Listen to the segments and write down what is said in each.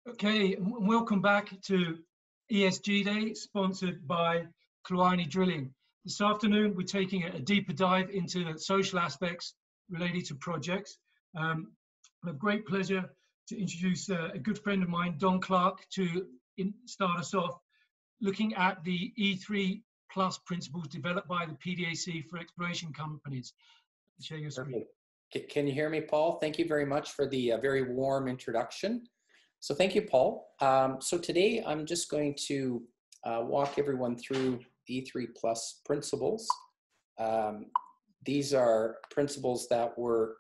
Okay, welcome back to ESG Day, sponsored by Kluani Drilling. This afternoon, we're taking a deeper dive into the social aspects related to projects. I have great pleasure to introduce a good friend of mine, Don Clarke, to start us off, looking at the E3 Plus principles developed by the PDAC for exploration companies. Share your screen. Can you hear me, Paul? Thank you very much for the very warm introduction. So thank you, Paul. So today I'm just going to walk everyone through the E3 Plus principles. These are principles that were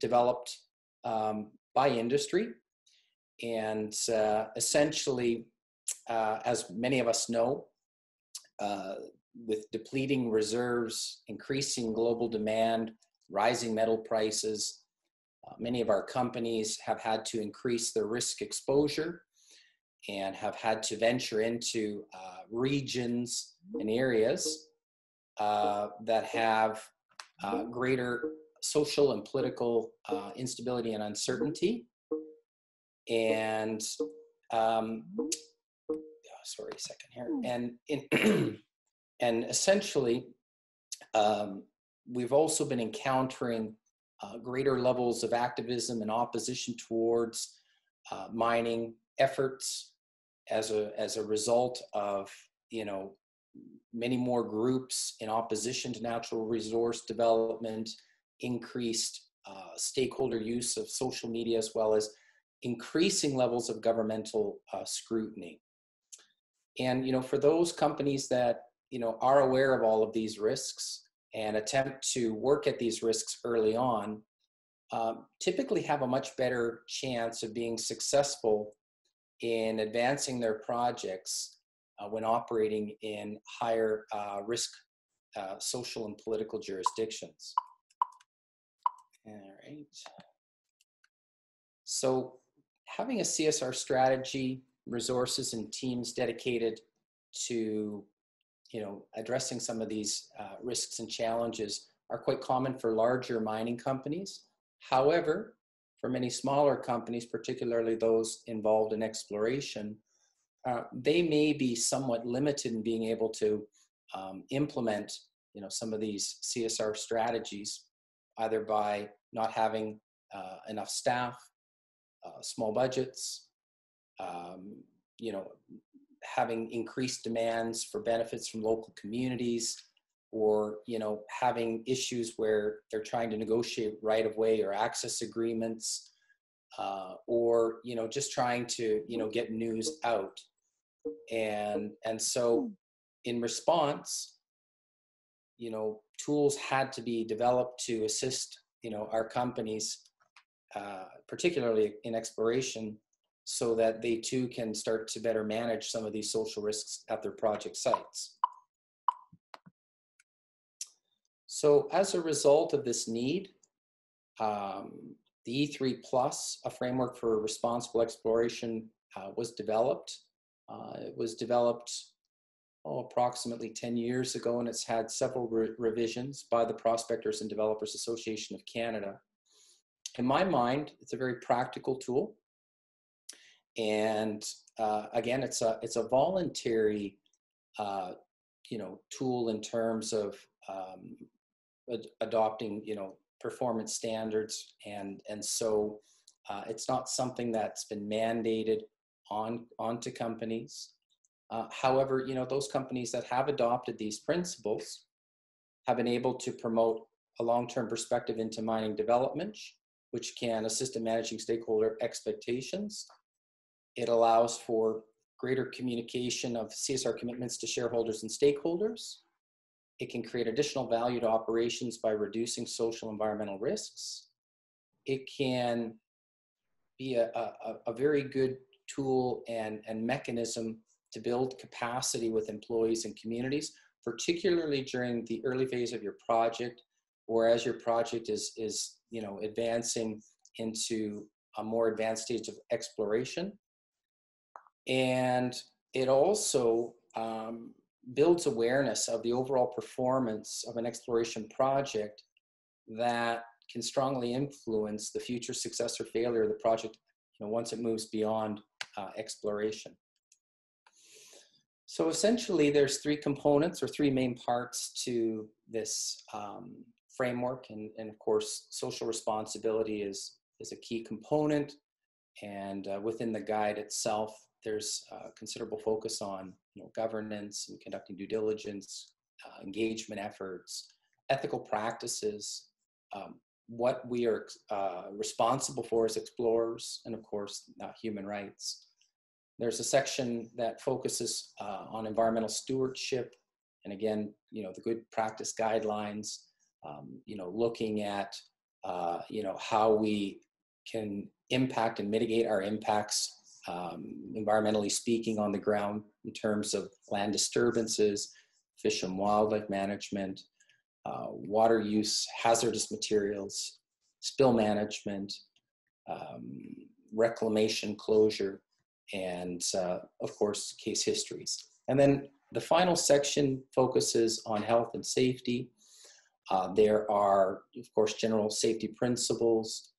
developed by industry, and essentially, as many of us know, with depleting reserves, increasing global demand, rising metal prices, many of our companies have had to increase their risk exposure and have had to venture into regions and areas that have greater social and political instability and uncertainty. And sorry, a second here. And essentially, we've also been encountering greater levels of activism and opposition towards mining efforts as a result of, many more groups in opposition to natural resource development, increased stakeholder use of social media, as well as increasing levels of governmental scrutiny. And, for those companies that, are aware of all of these risks and attempt to work at these risks early on, typically have a much better chance of being successful in advancing their projects when operating in higher risk social and political jurisdictions. All right. So having a CSR strategy, resources and teams dedicated to addressing some of these risks and challenges are quite common for larger mining companies. However, for many smaller companies, particularly those involved in exploration, they may be somewhat limited in being able to implement, some of these CSR strategies, either by not having enough staff, small budgets, having increased demands for benefits from local communities, or having issues where they're trying to negotiate right-of-way or access agreements, or just trying to get news out. And so in response, tools had to be developed to assist our companies, particularly in exploration, so that they too can start to better manage some of these social risks at their project sites. So as a result of this need, the E3 Plus, a framework for responsible exploration, was developed. It was developed approximately 10 years ago, and it's had several revisions by the Prospectors and Developers Association of Canada. In my mind, it's a very practical tool. And again, it's a voluntary, tool in terms of adopting, performance standards, and so it's not something that's been mandated onto companies. However, those companies that have adopted these principles have been able to promote a long-term perspective into mining development, which can assist in managing stakeholder expectations. It allows for greater communication of CSR commitments to shareholders and stakeholders. It can create additional value to operations by reducing social and environmental risks. It can be a very good tool and mechanism to build capacity with employees and communities, particularly during the early phase of your project, or as your project is advancing into a more advanced stage of exploration. And it also builds awareness of the overall performance of an exploration project that can strongly influence the future success or failure of the project once it moves beyond exploration. So essentially, there's three components or three main parts to this framework, and of course, social responsibility is a key component. And within the guide itself, there's considerable focus on governance and conducting due diligence, engagement efforts, ethical practices, what we are responsible for as explorers, and of course, human rights. There's a section that focuses on environmental stewardship, and again, the good practice guidelines, looking at, how we can impact and mitigate our impacts, environmentally speaking, on the ground in terms of land disturbances, fish and wildlife management, water use, hazardous materials, spill management, reclamation, closure, and of course, case histories. And then the final section focuses on health and safety. There are, of course, general safety principles.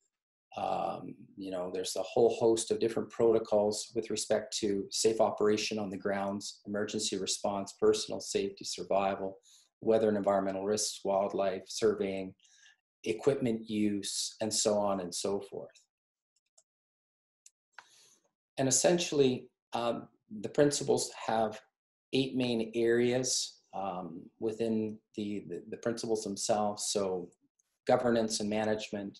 There's a whole host of different protocols with respect to safe operation on the grounds, emergency response, personal safety, survival, weather and environmental risks, wildlife, surveying, equipment use, and so on and so forth. And essentially, the principles have 8 main areas within the principles themselves. So governance and management,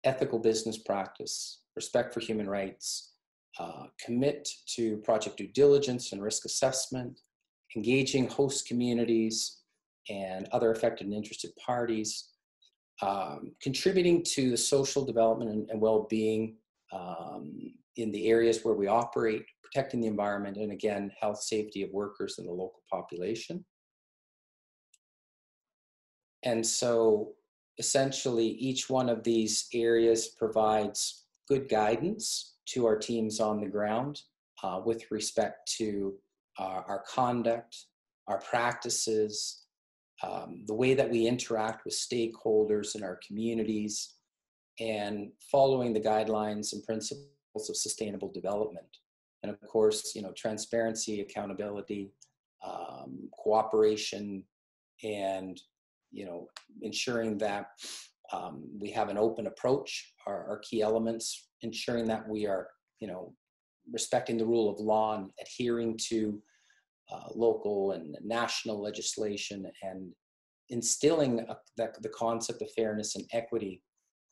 ethical business practice, respect for human rights, commit to project due diligence and risk assessment, engaging host communities and other affected and interested parties, contributing to the social development and well-being in the areas where we operate, protecting the environment, and again, health, safety of workers and the local population. And so essentially, each one of these areas provides good guidance to our teams on the ground with respect to our conduct, our practices, the way that we interact with stakeholders in our communities, and following the guidelines and principles of sustainable development. And of course, transparency, accountability, cooperation, and ensuring that we have an open approach are key elements, ensuring that we are, respecting the rule of law and adhering to local and national legislation, and instilling the concept of fairness and equity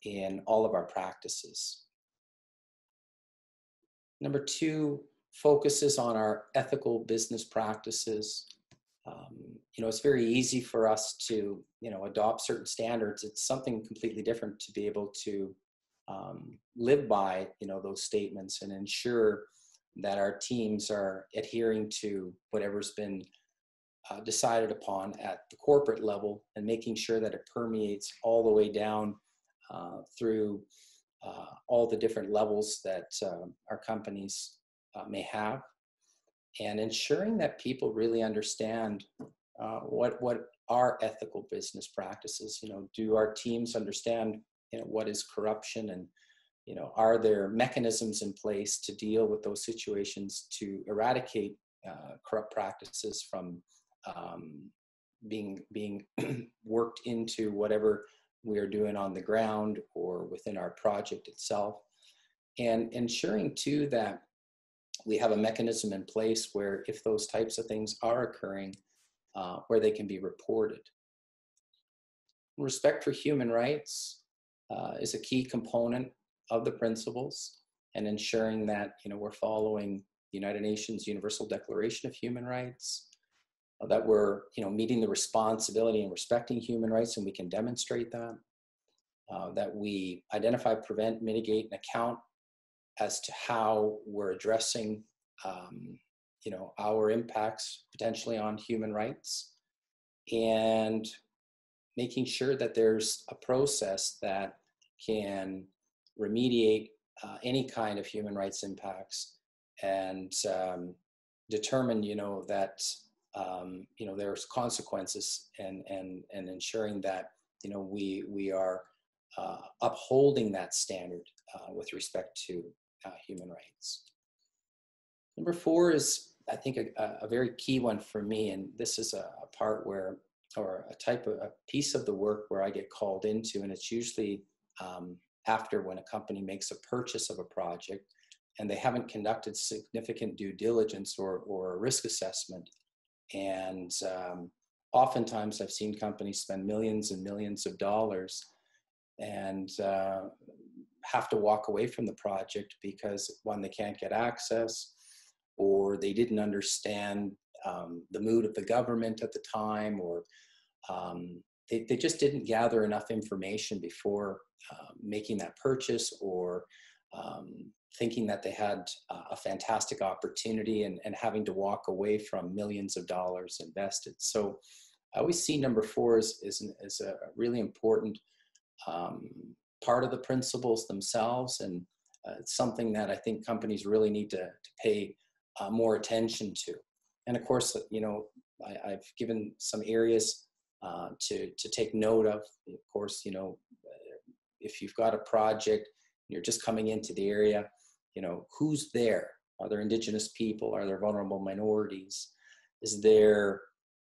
in all of our practices. Number 2 focuses on our ethical business practices. It's very easy for us to, adopt certain standards. It's something completely different to be able to live by, those statements and ensure that our teams are adhering to whatever's been decided upon at the corporate level, and making sure that it permeates all the way down through all the different levels that our companies may have, and ensuring that people really understand what are ethical business practices. Do our teams understand what is corruption, and are there mechanisms in place to deal with those situations to eradicate corrupt practices from being worked into whatever we are doing on the ground or within our project itself, and ensuring too that we have a mechanism in place where, if those types of things are occurring, where they can be reported. Respect for human rights is a key component of the principles, and ensuring that we're following the United Nations Universal Declaration of Human Rights, that we're meeting the responsibility and respecting human rights, and we can demonstrate that, that we identify, prevent, mitigate, and account as to how we're addressing our impacts potentially on human rights, and making sure that there's a process that can remediate any kind of human rights impacts, and determine that there's consequences, and ensuring that we are upholding that standard with respect to human rights. Number 4 is, I think, a very key one for me, and this is a part where, or a piece of the work where I get called into, and it's usually after when a company makes a purchase of a project and they haven't conducted significant due diligence or a risk assessment. And oftentimes I've seen companies spend millions and millions of dollars and have to walk away from the project because, one, they can't get access, or they didn't understand the mood of the government at the time, or they just didn't gather enough information before making that purchase, or thinking that they had a fantastic opportunity and having to walk away from millions of dollars invested. So I always see number 4 is a really important part of the principles themselves, and it's something that I think companies really need to pay more attention to. And of course, you know, I've given some areas to take note of. Of course, you know, if you've got a project, you're just coming into the area, you know, who's there? Are there Indigenous people? Are there vulnerable minorities? Is there,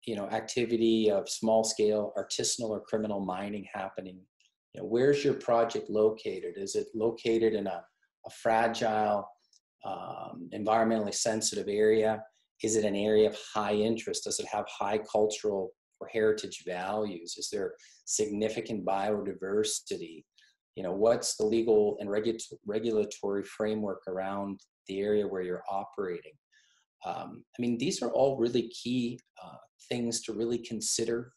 you know, activity of small scale artisanal or criminal mining happening? You know, where's your project located? Is it located in a fragile, environmentally sensitive area? Is it an area of high interest? Does it have high cultural or heritage values? Is there significant biodiversity? You know, what's the legal and regulatory framework around the area where you're operating? I mean, these are all really key things to really consider,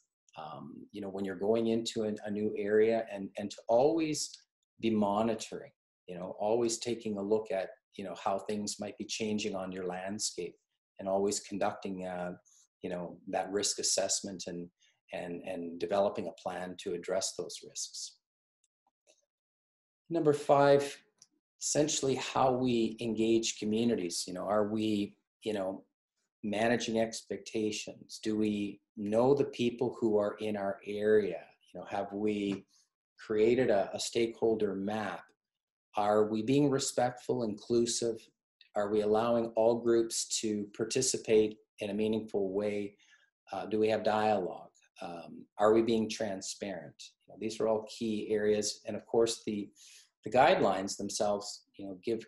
you know, when you're going into a new area, and to always be monitoring, you know, always taking a look at, you know, how things might be changing on your landscape, and always conducting, you know, that risk assessment and developing a plan to address those risks. Number 5, essentially how we engage communities. You know, are we, you know, managing expectations? Do we know the people who are in our area? You know, have we created a stakeholder map? Are we being respectful, inclusive? Are we allowing all groups to participate in a meaningful way? Do we have dialogue? Are we being transparent? You know, these are all key areas. And of course, the guidelines themselves, you know, give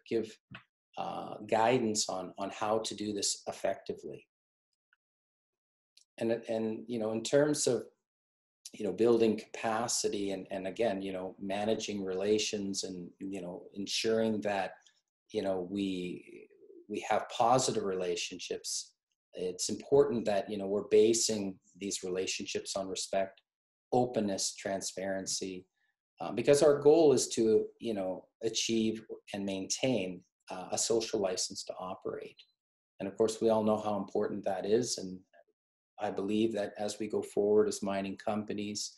guidance on how to do this effectively. And you know, in terms of, you know, building capacity and again, you know, managing relations and, you know, ensuring that, you know, we have positive relationships. It's important that, you know, we're basing these relationships on respect, openness, transparency, because our goal is to, you know, achieve and maintain a social license to operate. And of course, we all know how important that is. And I believe that as we go forward as mining companies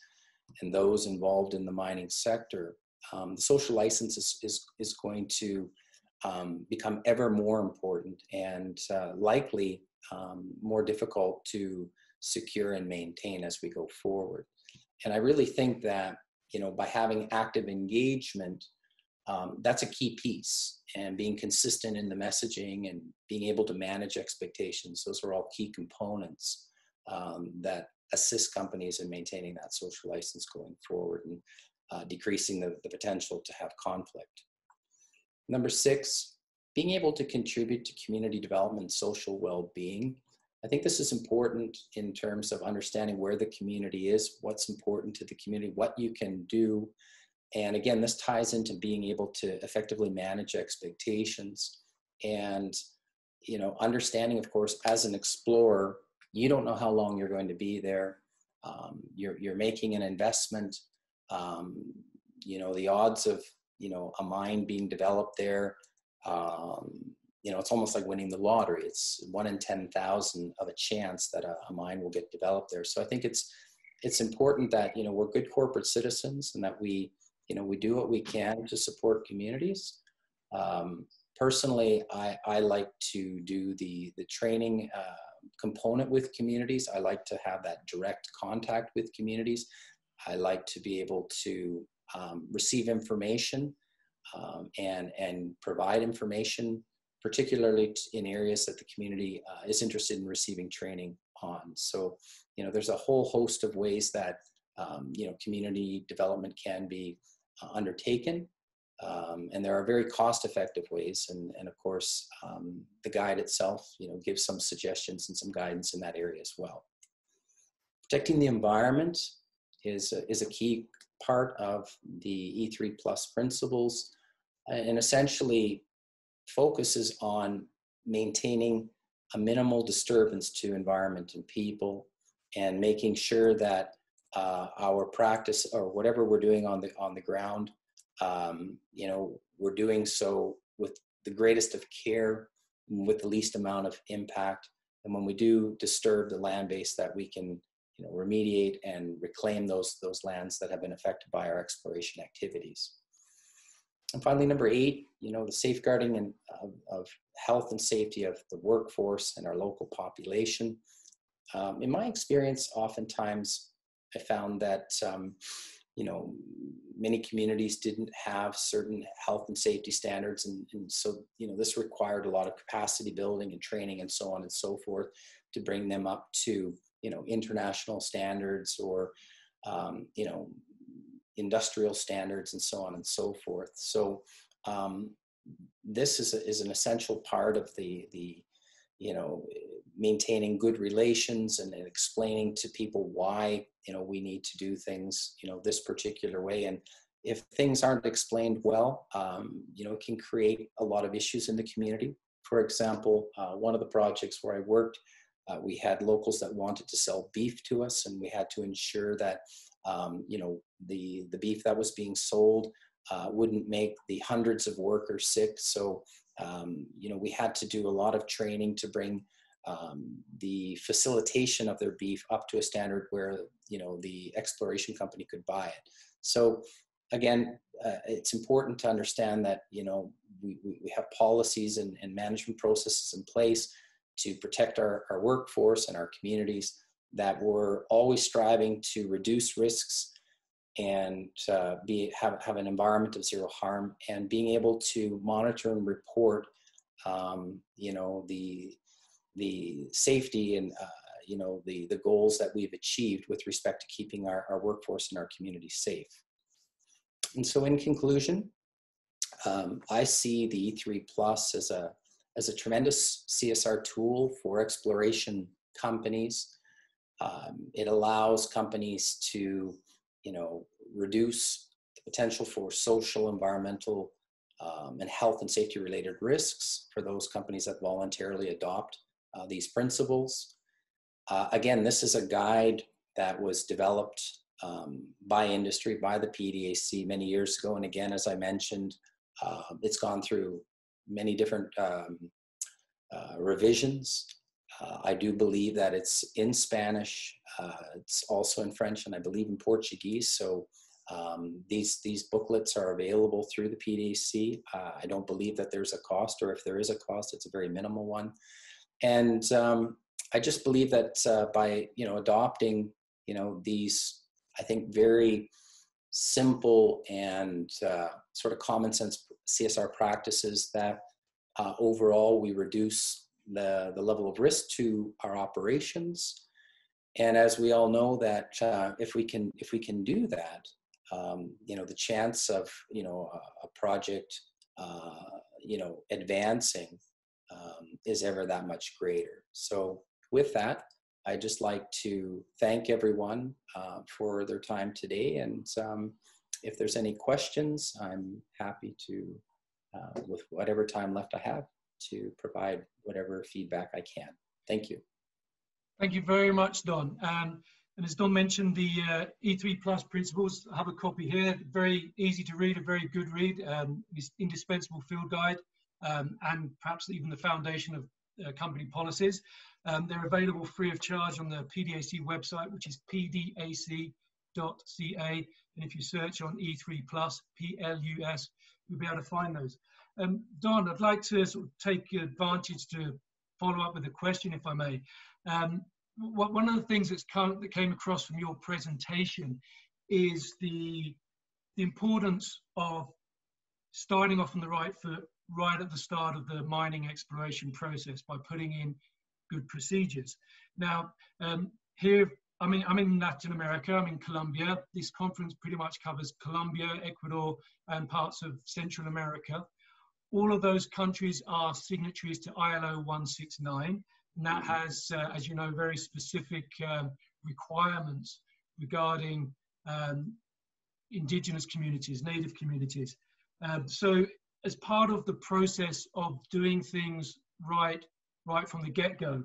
and those involved in the mining sector, the social license is going to become ever more important and likely more difficult to secure and maintain as we go forward. And I really think that, you know, by having active engagement, that's a key piece, and being consistent in the messaging and being able to manage expectations. Those are all key components that assist companies in maintaining that social license going forward and decreasing the potential to have conflict. Number 6, being able to contribute to community development and social well-being. I think this is important in terms of understanding where the community is, what's important to the community, what you can do. And again, this ties into being able to effectively manage expectations and, you know, understanding, of course, as an explorer, you don't know how long you're going to be there. You're making an investment. You know, the odds of, you know, a mine being developed there, you know, it's almost like winning the lottery. It's 1 in 10,000 of a chance that a mine will get developed there. So I think it's important that, you know, we're good corporate citizens and that we, you know, we do what we can to support communities. Personally, I like to do the training component with communities. I like to have that direct contact with communities. I like to be able to receive information and provide information particularly in areas that the community is interested in receiving training on. So, you know, there's a whole host of ways that, you know, community development can be undertaken. And there are very cost-effective ways. And of course, the guide itself, you know, gives some suggestions and some guidance in that area as well. Protecting the environment is a key part of the E3 Plus principles, and essentially focuses on maintaining a minimal disturbance to environment and people, and making sure that our practice, or whatever we're doing on the ground, you know, we're doing so with the greatest of care, with the least amount of impact. And when we do disturb the land base, that we can, you know, remediate and reclaim those lands that have been affected by our exploration activities. And finally, number 8, you know, the safeguarding and of health and safety of the workforce and our local population. In my experience, oftentimes I found that, you know, many communities didn't have certain health and safety standards. And so, you know, this required a lot of capacity building and training and so on and so forth to bring them up to, you know, international standards, or, you know, industrial standards and so on and so forth. So this is an essential part of the you know, maintaining good relations and explaining to people why, you know, we need to do things, you know, this particular way. And if things aren't explained well, you know, it can create a lot of issues in the community. For example, one of the projects where I worked, we had locals that wanted to sell beef to us, and we had to ensure that, you know, the beef that was being sold wouldn't make the hundreds of workers sick. So, you know, we had to do a lot of training to bring the facilitation of their beef up to a standard where, you know, the exploration company could buy it. So again, it's important to understand that, you know, we have policies and management processes in place to protect our workforce and our communities, that we're always striving to reduce risks and have an environment of zero harm, and being able to monitor and report, you know, the safety and, you know, the goals that we've achieved with respect to keeping our workforce and our community safe. And so in conclusion, I see the E3 Plus as a tremendous CSR tool for exploration companies. It allows companies to, you know, reduce the potential for social, environmental, and health and safety related risks for those companies that voluntarily adopt these principles. Again, this is a guide that was developed by industry, by the PDAC many years ago. And again, as I mentioned, it's gone through many different revisions. I do believe that it's in Spanish, it's also in French, and I believe in Portuguese. So these booklets are available through the PDAC. I don't believe that there's a cost, or if there is a cost, it's a very minimal one. And I just believe that by, you know, adopting, you know, these, I think, very simple and sort of common sense CSR practices, that overall we reduce the level of risk to our operations. And as we all know, that if we can do that, you know, the chance of, you know, a project, you know, advancing is ever that much greater. So with that, I'd just like to thank everyone for their time today. And if there's any questions, I'm happy to, with whatever time left I have, to provide whatever feedback I can. Thank you. Thank you very much, Don. And as Don mentioned, the E3 Plus principles, I have a copy here, very easy to read, a very good read, this indispensable field guide, and perhaps even the foundation of company policies. They're available free of charge on the PDAC website, which is pdac.ca. And if you search on E3 Plus, PLUS, you'll be able to find those. Don, I'd like to sort of take advantage to follow up with a question, if I may. One of the things that came across from your presentation is the importance of starting off on the right foot right at the start of the mining exploration process by putting in good procedures. Now, here, I'm in Latin America, I'm in Colombia. This conference pretty much covers Colombia, Ecuador, and parts of Central America. All of those countries are signatories to ILO 169, and that has, as you know, very specific requirements regarding indigenous communities, native communities. So as part of the process of doing things right from the get-go,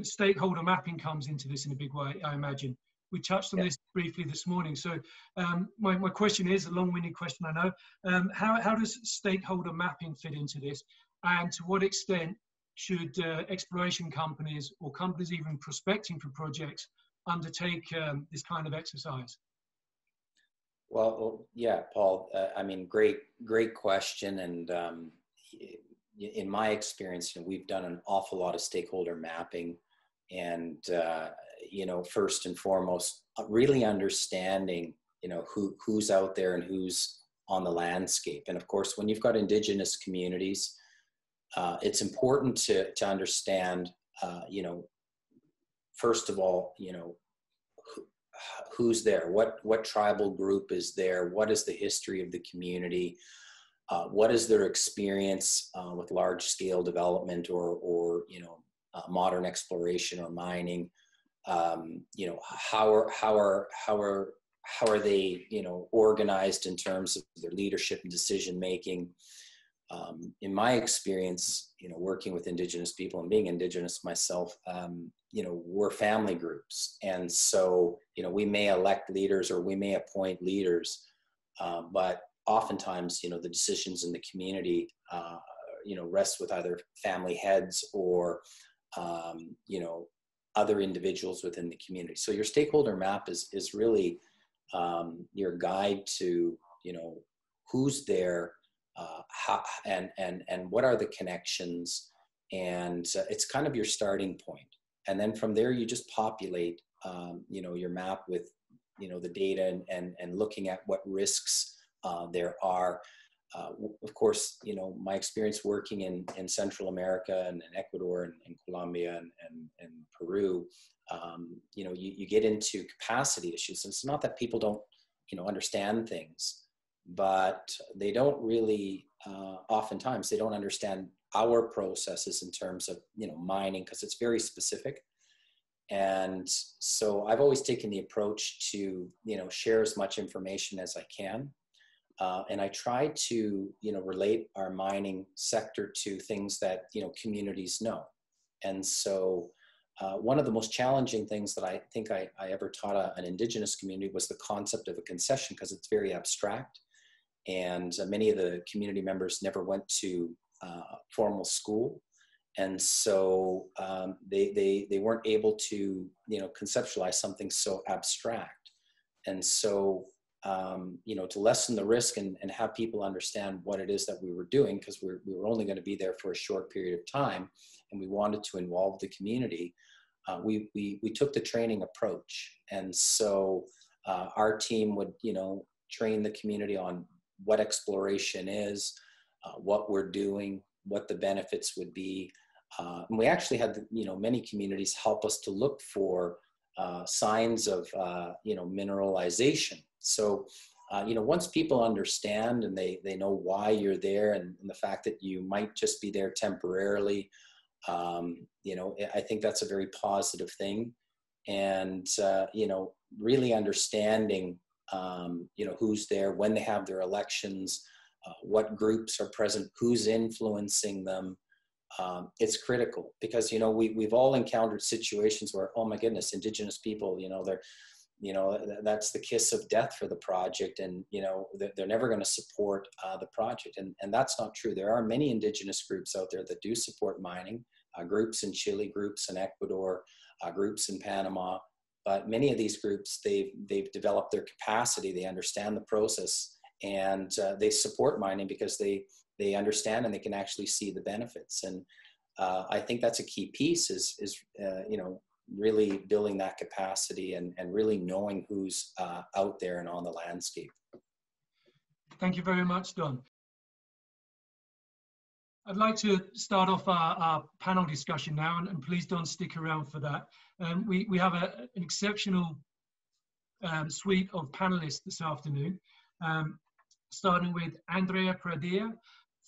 stakeholder mapping comes into this in a big way, I imagine. We touched on this briefly this morning. So my question is, a long-winded question, I know, how does stakeholder mapping fit into this? And to what extent should exploration companies or companies even prospecting for projects undertake this kind of exercise? Well, yeah, Paul, I mean, great question. And in my experience, we've done an awful lot of stakeholder mapping, and first and foremost, really understanding, who's out there and who's on the landscape. And of course, when you've got indigenous communities, it's important to understand, first of all, who's there, what tribal group is there, what is the history of the community, what is their experience with large-scale development or modern exploration or mining. How are they organized in terms of their leadership and decision making. In my experience, working with indigenous people and being indigenous myself, we're family groups, and so we may elect leaders or we may appoint leaders, but oftentimes the decisions in the community rest with either family heads or other individuals within the community. So your stakeholder map is really your guide to who's there, how and what are the connections, and it's kind of your starting point. And then from there you just populate your map with the data and looking at what risks there are. Of course, my experience working in Central America and in Ecuador and Colombia and Peru, you get into capacity issues. And it's not that people don't, understand things, but they don't really, oftentimes they don't understand our processes in terms of, mining, because it's very specific. And so I've always taken the approach to, share as much information as I can. And I try to, relate our mining sector to things that, communities know. And so one of the most challenging things that I think I ever taught an indigenous community was the concept of a concession, because it's very abstract. And many of the community members never went to formal school. And so they weren't able to, conceptualize something so abstract. And so, to lessen the risk and have people understand what it is that we were doing, because we were only going to be there for a short period of time, and we wanted to involve the community, we took the training approach. And so our team would, train the community on what exploration is, what we're doing, what the benefits would be. And we actually had, many communities help us to look for signs of, mineralization. So, once people understand and they know why you're there and the fact that you might just be there temporarily, I think that's a very positive thing. And, really understanding, who's there, when they have their elections, what groups are present, who's influencing them. It's critical, because, we've all encountered situations where, oh my goodness, indigenous people, they're, that's the kiss of death for the project, and they're never going to support the project, and that's not true. There are many indigenous groups out there that do support mining, groups in Chile, groups in Ecuador, groups in Panama, but many of these groups, they've developed their capacity, they understand the process, and they support mining because they understand and they can actually see the benefits. And I think that's a key piece is really building that capacity and really knowing who's out there and on the landscape. Thank you very much, Don. I'd like to start off our panel discussion now, and please don't stick around for that. We have an exceptional suite of panelists this afternoon, starting with Andrea Pradilla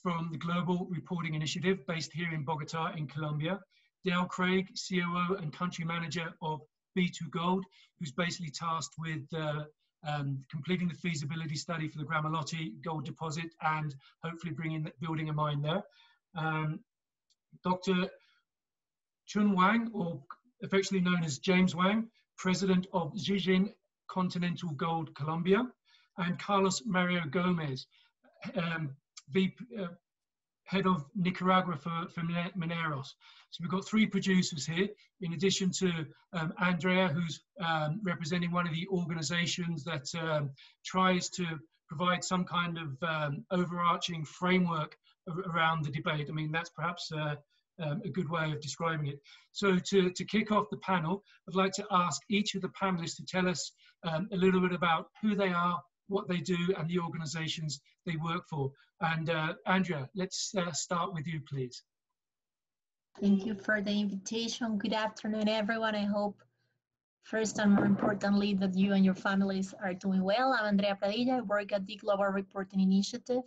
from the Global Reporting Initiative based here in Bogota in Colombia, Dale Craig, COO and Country Manager of B2Gold, who's basically tasked with completing the feasibility study for the Gramalote gold deposit and hopefully building a mine there. Dr. Chun Wang, or affectionately known as James Wang, President of Zijin-Continental Gold Colombia, and Carlos Mario Gomez, head of Nicaragua for Mineros. So we've got three producers here, in addition to Andrea, who's representing one of the organizations that tries to provide some kind of overarching framework around the debate. I mean, that's perhaps a good way of describing it. So to kick off the panel, I'd like to ask each of the panelists to tell us a little bit about who they are, what they do, and the organizations they work for. And Andrea, let's start with you, please. Thank you for the invitation. Good afternoon, everyone. I hope first and more importantly that you and your families are doing well. I'm Andrea Pradilla. I work at the Global Reporting Initiative.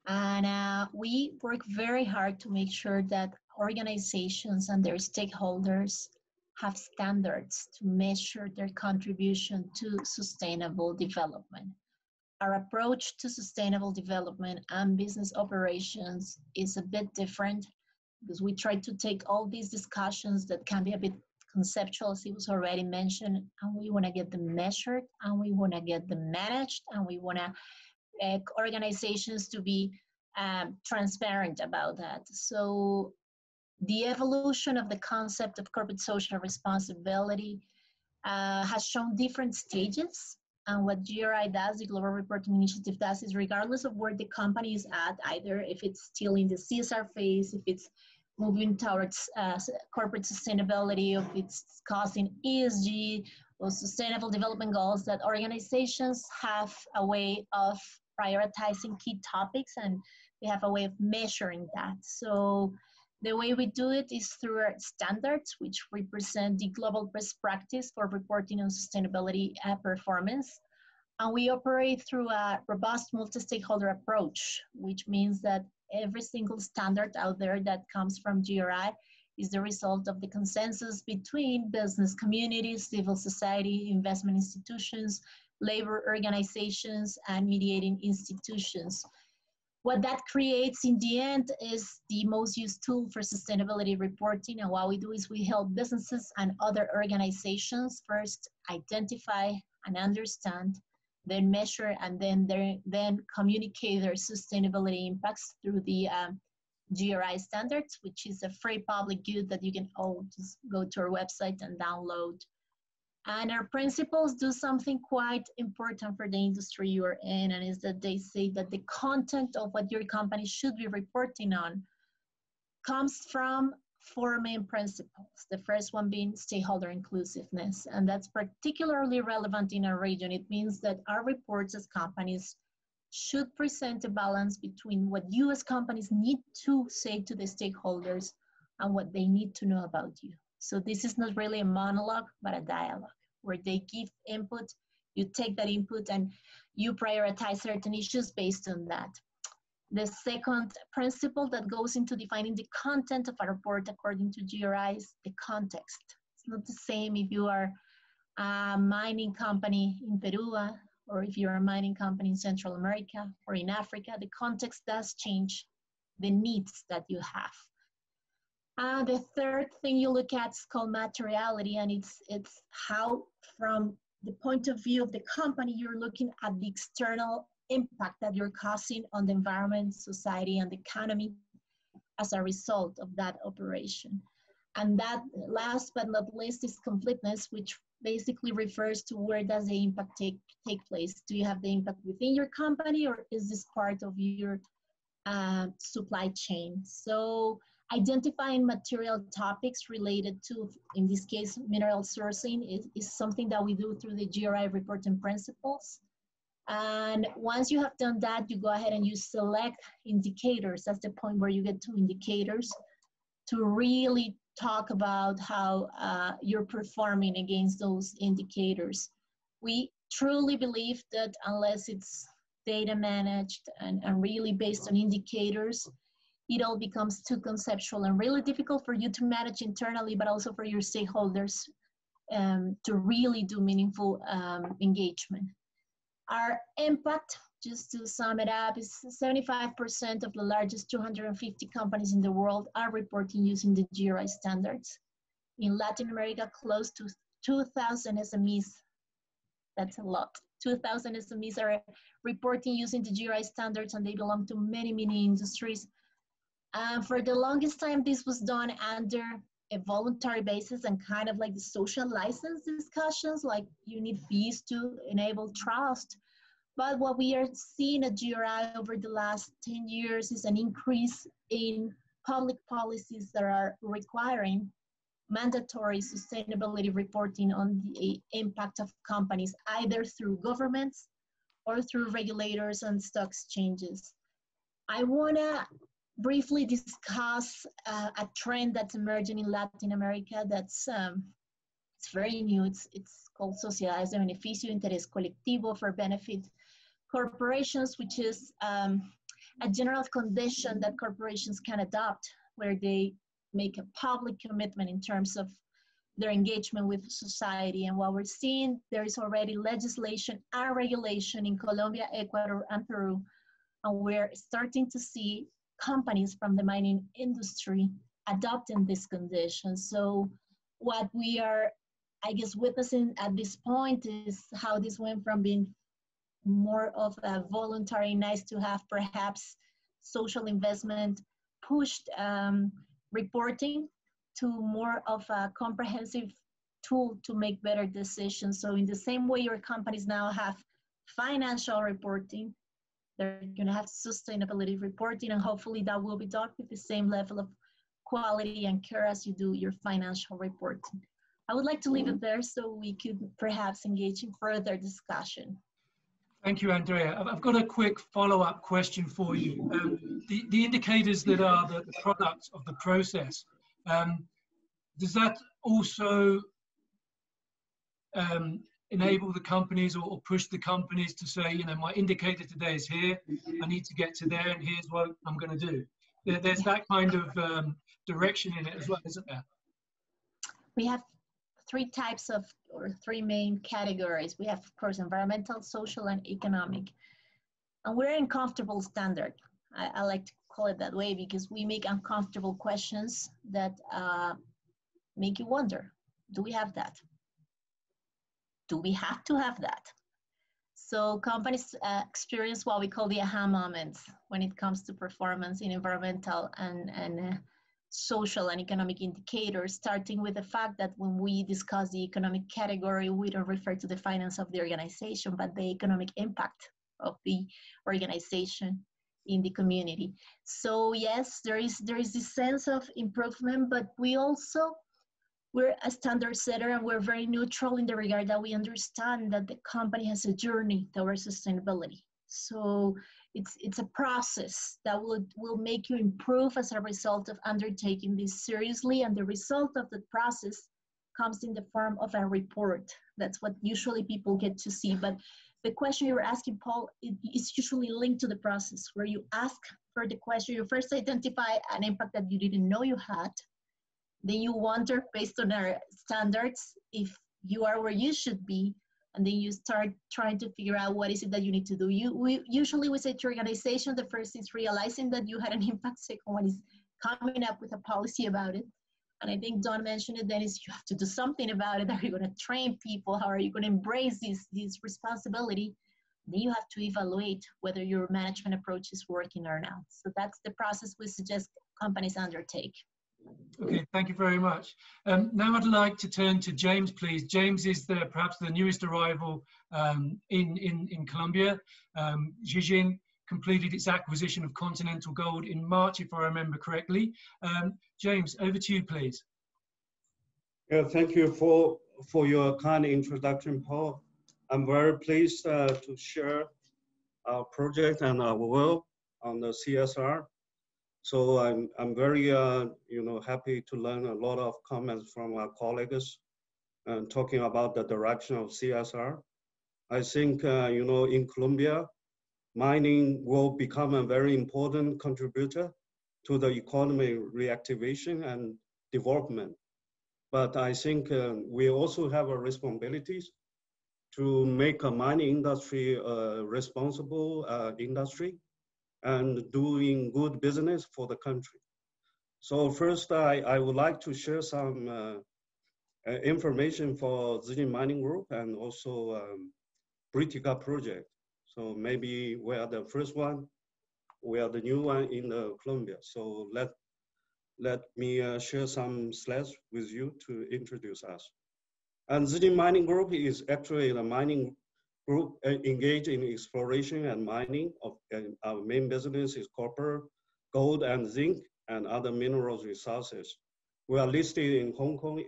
And we work very hard to make sure that organizations and their stakeholders have standards to measure their contribution to sustainable development. Our approach to sustainable development and business operations is a bit different because we try to take all these discussions that can be a bit conceptual, as it was already mentioned, and we want to get them measured, and we want to get them managed, and we want to organizations to be transparent about that. So the evolution of the concept of corporate social responsibility has shown different stages. And what GRI does, the Global Reporting Initiative does, is regardless of where the company is at, either if it's still in the CSR phase, if it's moving towards corporate sustainability, if it's discussing ESG or sustainable development goals, that organizations have a way of prioritizing key topics and they have a way of measuring that. So the way we do it is through our standards, which represent the global best practice for reporting on sustainability performance. And we operate through a robust multi-stakeholder approach, which means that every single standard out there that comes from GRI is the result of the consensus between business communities, civil society, investment institutions, labor organizations, and mediating institutions. What that creates in the end is the most used tool for sustainability reporting. And what we do is we help businesses and other organizations first identify and understand, then measure, and then communicate their sustainability impacts through the GRI standards, which is a free public good that you can all just go to our website and download. And our principles do something quite important for the industry you're in, and is that they say that the content of what your company should be reporting on comes from four main principles. The first one being stakeholder inclusiveness, and that's particularly relevant in our region. It means that our reports as companies should present a balance between what you as companies need to say to the stakeholders and what they need to know about you. So this is not really a monologue, but a dialogue where they give input, you take that input, and you prioritize certain issues based on that. The second principle that goes into defining the content of a report according to GRI is the context. It's not the same if you are a mining company in Peru, or if you're a mining company in Central America or in Africa. The context does change the needs that you have. The third thing you look at is called materiality, and it's how, from the point of view of the company, you're looking at the external impact that you're causing on the environment, society, and the economy as a result of that operation. And that, last but not least, is completeness, which basically refers to where does the impact take place. Do you have the impact within your company, or is this part of your supply chain? So identifying material topics related to, in this case, mineral sourcing is something that we do through the GRI reporting principles. And once you have done that, you go ahead and you select indicators. That's the point where you get to indicators to really talk about how you're performing against those indicators. We truly believe that unless it's data managed and really based on indicators, it all becomes too conceptual and really difficult for you to manage internally, but also for your stakeholders to really do meaningful engagement. Our impact, just to sum it up, is 75% of the largest 250 companies in the world are reporting using the GRI standards. In Latin America, close to 2,000 SMEs, that's a lot. 2,000 SMEs are reporting using the GRI standards, and they belong to many, many industries. For the longest time, this was done under a voluntary basis and kind of like the social license discussions, like you need fees to enable trust. But what we are seeing at GRI over the last 10 years is an increase in public policies that are requiring mandatory sustainability reporting on the impact of companies, either through governments or through regulators and stock exchanges. I wanna briefly discuss a trend that's emerging in Latin America that's it's very new. It's called Sociedades de Beneficio Interés Colectivo, for benefit corporations, which is a general condition that corporations can adopt, where they make a public commitment in terms of their engagement with society. And what we're seeing, there is already legislation and regulation in Colombia, Ecuador, and Peru. And we're starting to see companies from the mining industry adopting this condition. So what we are, I guess, witnessing at this point is how this went from being more of a voluntary, nice to have, perhaps social investment pushed reporting, to more of a comprehensive tool to make better decisions. So in the same way your companies now have financial reporting, they're going to have sustainability reporting, and hopefully that will be done with the same level of quality and care as you do your financial reporting. I would like to leave it there so we could perhaps engage in further discussion. Thank you, Andrea. I've got a quick follow-up question for you. The indicators that are the product of the process, does that also enable the companies or push the companies to say, you know, my indicator today is here, I need to get to there, and here's what I'm going to do? There's that kind of direction in it as well, isn't there? We have three types of, or three main categories. We have, of course, environmental, social, and economic. And we're in comfortable standard. I like to call it that way because we make uncomfortable questions that make you wonder, do we have that? Do we have to have that? So companies experience what we call the aha moments when it comes to performance in environmental and social and economic indicators, starting with the fact that when we discuss the economic category, we don't refer to the finance of the organization, but the economic impact of the organization in the community. So yes, there is this sense of improvement, but we're a standard setter, and we're very neutral in the regard that we understand that the company has a journey towards sustainability. So it's a process that will make you improve as a result of undertaking this seriously, and the result of the process comes in the form of a report. That's what usually people get to see. But the question you were asking, Paul, is usually linked to the process, where you ask for the question, you first identify an impact that you didn't know you had. Then you wonder, based on our standards, if you are where you should be, and then you start trying to figure out what is it that you need to do. Usually we say to organization, the first is realizing that you had an impact, second one is coming up with a policy about it. And I think Don mentioned it, then is you have to do something about it. Are you gonna train people? How are you gonna embrace this responsibility? Then you have to evaluate whether your management approach is working or not. So that's the process we suggest companies undertake. Okay, thank you very much. Now I'd like to turn to James, please. James is perhaps the newest arrival in Colombia. Zijin completed its acquisition of Continental Gold in March, if I remember correctly. James, over to you, please. Yeah, thank you for your kind introduction, Paul. I'm very pleased to share our project and our work on the CSR. So I'm very happy to learn a lot of comments from our colleagues and talking about the direction of CSR. I think in Colombia, mining will become a very important contributor to the economy reactivation and development. But I think we also have a responsibility to make a mining industry a responsible industry and doing good business for the country. So first, I would like to share some information for Zijin Mining Group and also Britica project. So maybe we are the first one, we are the new one in Colombia. So let me share some slides with you to introduce us. And Zijin Mining Group is actually a mining group engaged in exploration and mining. Our main business is copper, gold, and zinc, and other minerals resources. We are listed in Hong Kong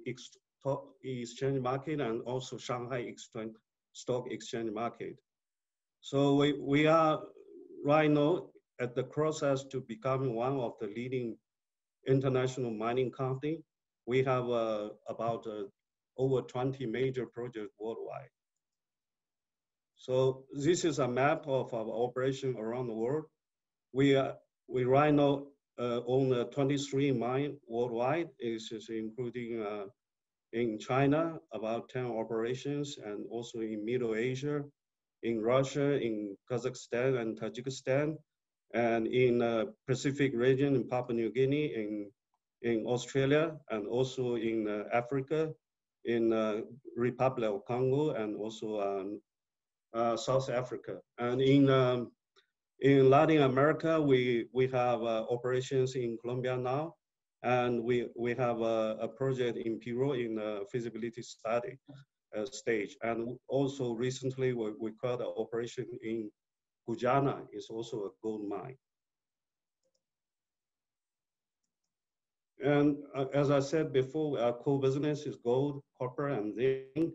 exchange market and also Shanghai stock exchange market. So we are right now at the process to become one of the leading international mining company. We have about over 20 major projects worldwide. So this is a map of our operation around the world. We right now own 23 mines worldwide. It's including in China, about 10 operations, and also in Middle Asia, in Russia, in Kazakhstan and Tajikistan, and in Pacific region in Papua New Guinea, in Australia, and also in Africa, in Republic of Congo, and also South Africa. And in Latin America, we have operations in Colombia now, and we have a project in Peru in feasibility study stage. And also recently we caught an operation in Guyana. It's also a gold mine. And as I said before, our core business is gold, copper, and zinc,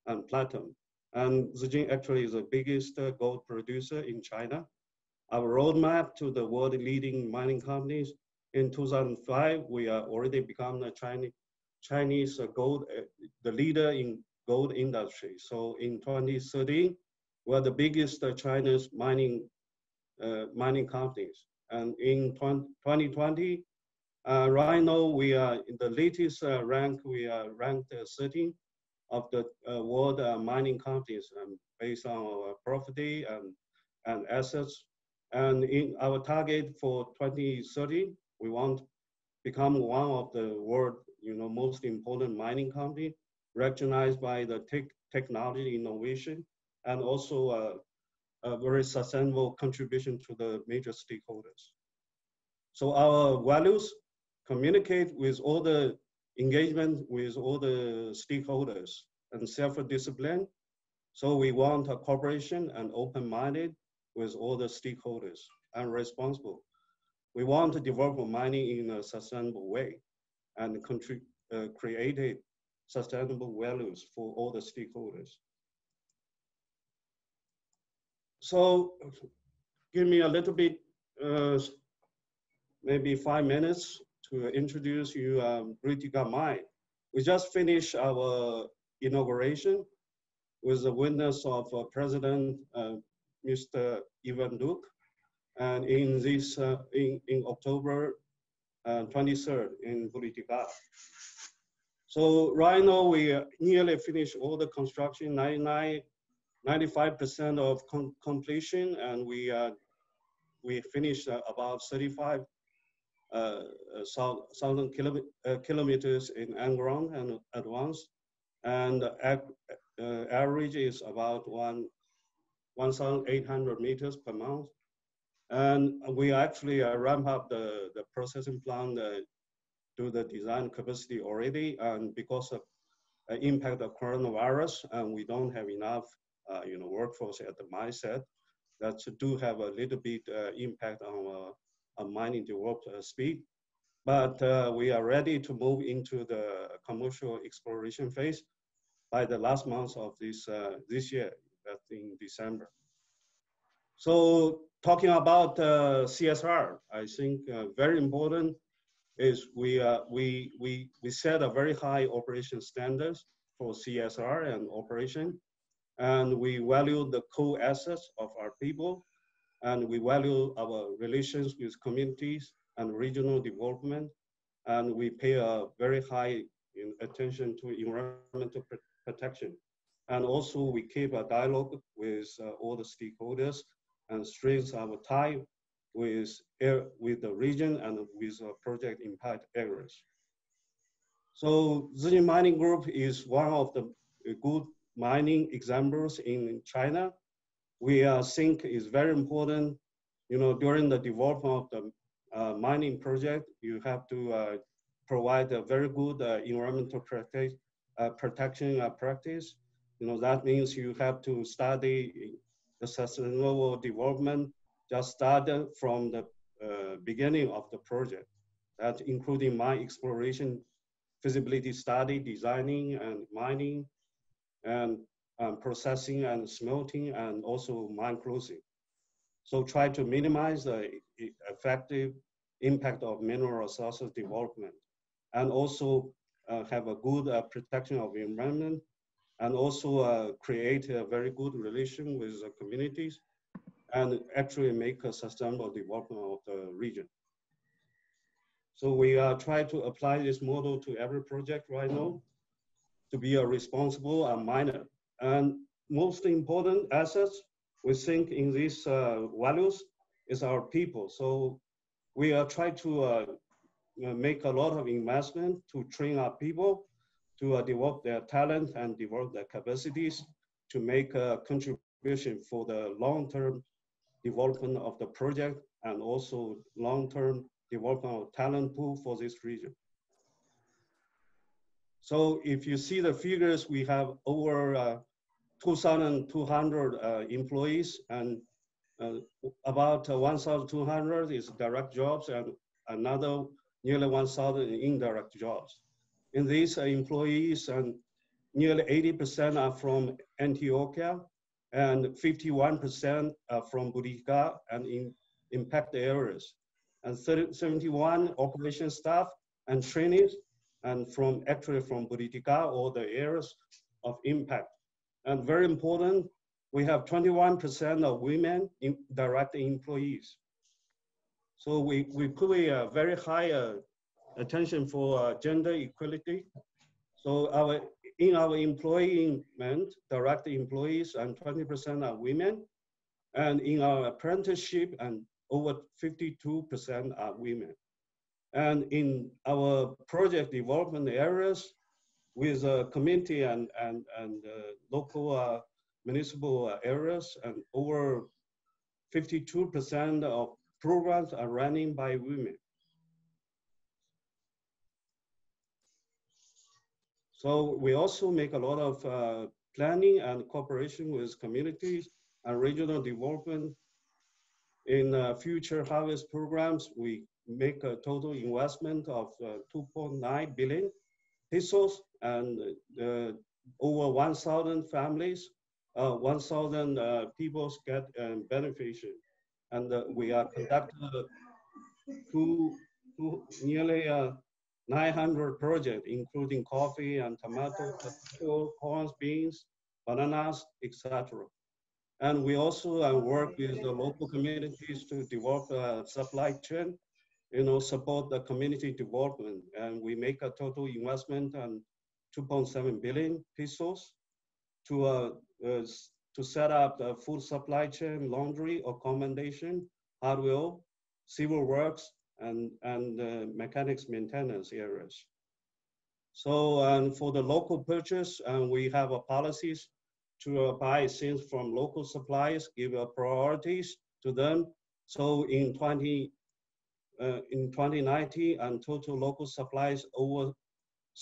and platinum. And Zijin actually is the biggest gold producer in China. Our roadmap to the world leading mining companies, in 2005, we are already become the Chinese gold, the leader in gold industry. So in 2013, we're the biggest Chinese mining companies. And in 2020, right now we are in the latest rank, we are ranked 13 of the world mining companies based on our profit and assets. And in our target for 2030, we want to become one of the world most important mining company, recognized by the technology innovation, and also a very sustainable contribution to the major stakeholders. So our values communicate with all the engagement with all the stakeholders and self-discipline. So we want a cooperation and open-minded with all the stakeholders and responsible. We want to develop mining in a sustainable way and create sustainable values for all the stakeholders. So give me a little bit, maybe 5 minutes to introduce you Britica Mine. We just finished our inauguration with the witness of President Mr. Ivan Duque, and in this in October 23rd in Britica. So right now we nearly finished all the construction, 95% of completion, and we finished about 35,000 kilometers in underground and advanced, and average is about 1,800 meters per month. And we actually ramp up the processing plant to the design capacity already, and because of the impact of coronavirus, and we don't have enough workforce at the mine site, that do have a little bit impact on mining development speed. But we are ready to move into the commercial exploration phase by the last month of this year, that's in December. So talking about CSR, I think very important is we set a very high operation standards for CSR and operation, and we value the core assets of our people, and we value our relations with communities and regional development, and we pay a very high attention to environmental protection. And also we keep a dialogue with all the stakeholders and strengthen our tie with the region and with project impact areas. So Zijin Mining Group is one of the good mining examples in China. We think is very important, during the development of the mining project, you have to provide a very good environmental protection practice. That means you have to study the sustainable development just started from the beginning of the project. That including mine exploration, feasibility study, designing and mining, and processing and smelting, and also mine closing. So try to minimize the effective impact of mineral resources development, and also have a good protection of the environment, and also create a very good relation with the communities, and actually make a sustainable development of the region. So we try to apply this model to every project right now to be a responsible miner. And most important assets we think in these values is our people. So we are trying to make a lot of investment to train our people, to develop their talent and develop their capacities to make a contribution for the long-term development of the project, and also long-term development of talent pool for this region. So if you see the figures, we have over 2,200 employees, and about 1,200 is direct jobs, and another nearly 1,000 indirect jobs. In these employees, and nearly 80% are from Antioquia, and 51% are from Buritica and in impact areas, and 71 operation staff and trainees, and actually from Buritica or the areas of impact. And very important, we have 21% of women in direct employees. So we put a very high attention for gender equality. So in our employment, direct employees, and 20% are women, and in our apprenticeship, and over 52% are women. And in our project development areas, with community and local municipal areas, and over 52% of programs are running by women. So we also make a lot of planning and cooperation with communities and regional development. In future harvest programs, we make a total investment of 2.9 billion pesos, and over 1,000 families, 1,000 people get beneficial. And we are conducting nearly 900 projects, including coffee and tomato, potato, corn, beans, bananas, etc. And we also work with the local communities to develop a supply chain, support the community development. And we make a total investment on 2.7 billion pesos to set up the food supply chain, laundry, accommodation, hardware, civil works, and mechanics maintenance areas. So for the local purchase, we have policies to buy things from local suppliers, give priorities to them. So in 2019, and total local supplies over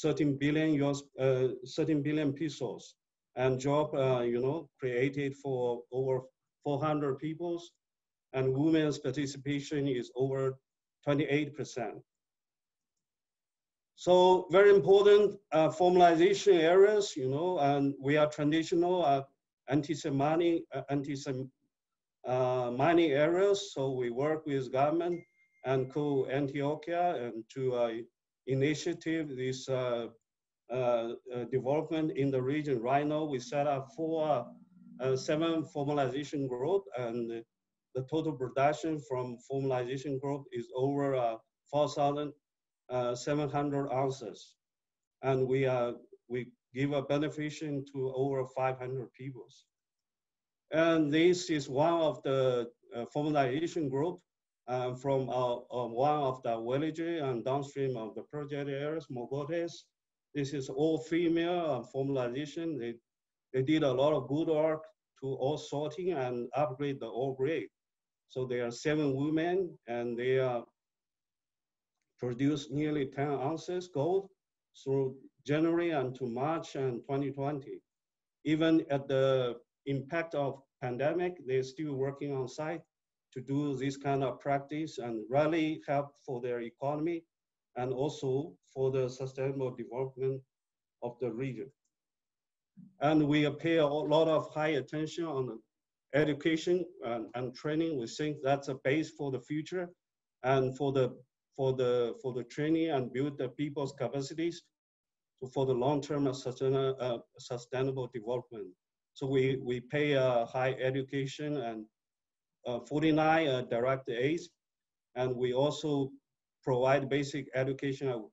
13 billion pesos, and job created for over 400 people, and women's participation is over 28%. So very important formalization areas, and we are traditional anti-Semitic mining areas. So we work with government and Co-Antioquia and to initiative this development in the region. Right now, we set up 7 formalization group, and the total production from formalization group is over 4,700 ounces. And we give a beneficiation to over 500 people. And this is one of the formalization group from one of the villages and downstream of the project areas, Mogotes. This is all female formalization. They did a lot of good work to ore sorting and upgrade the ore grade. So there are 7 women, and they produced nearly 10 ounces gold through January and to March and 2020. Even at the impact of pandemic, they're still working on site to do this kind of practice and really help for their economy and also for the sustainable development of the region. And we pay a lot of high attention on education and training. We think that's a base for the future and for the training and build the people's capacities for the long-term sustainable development. So we pay high education and 49 direct aids, and we also provide basic education and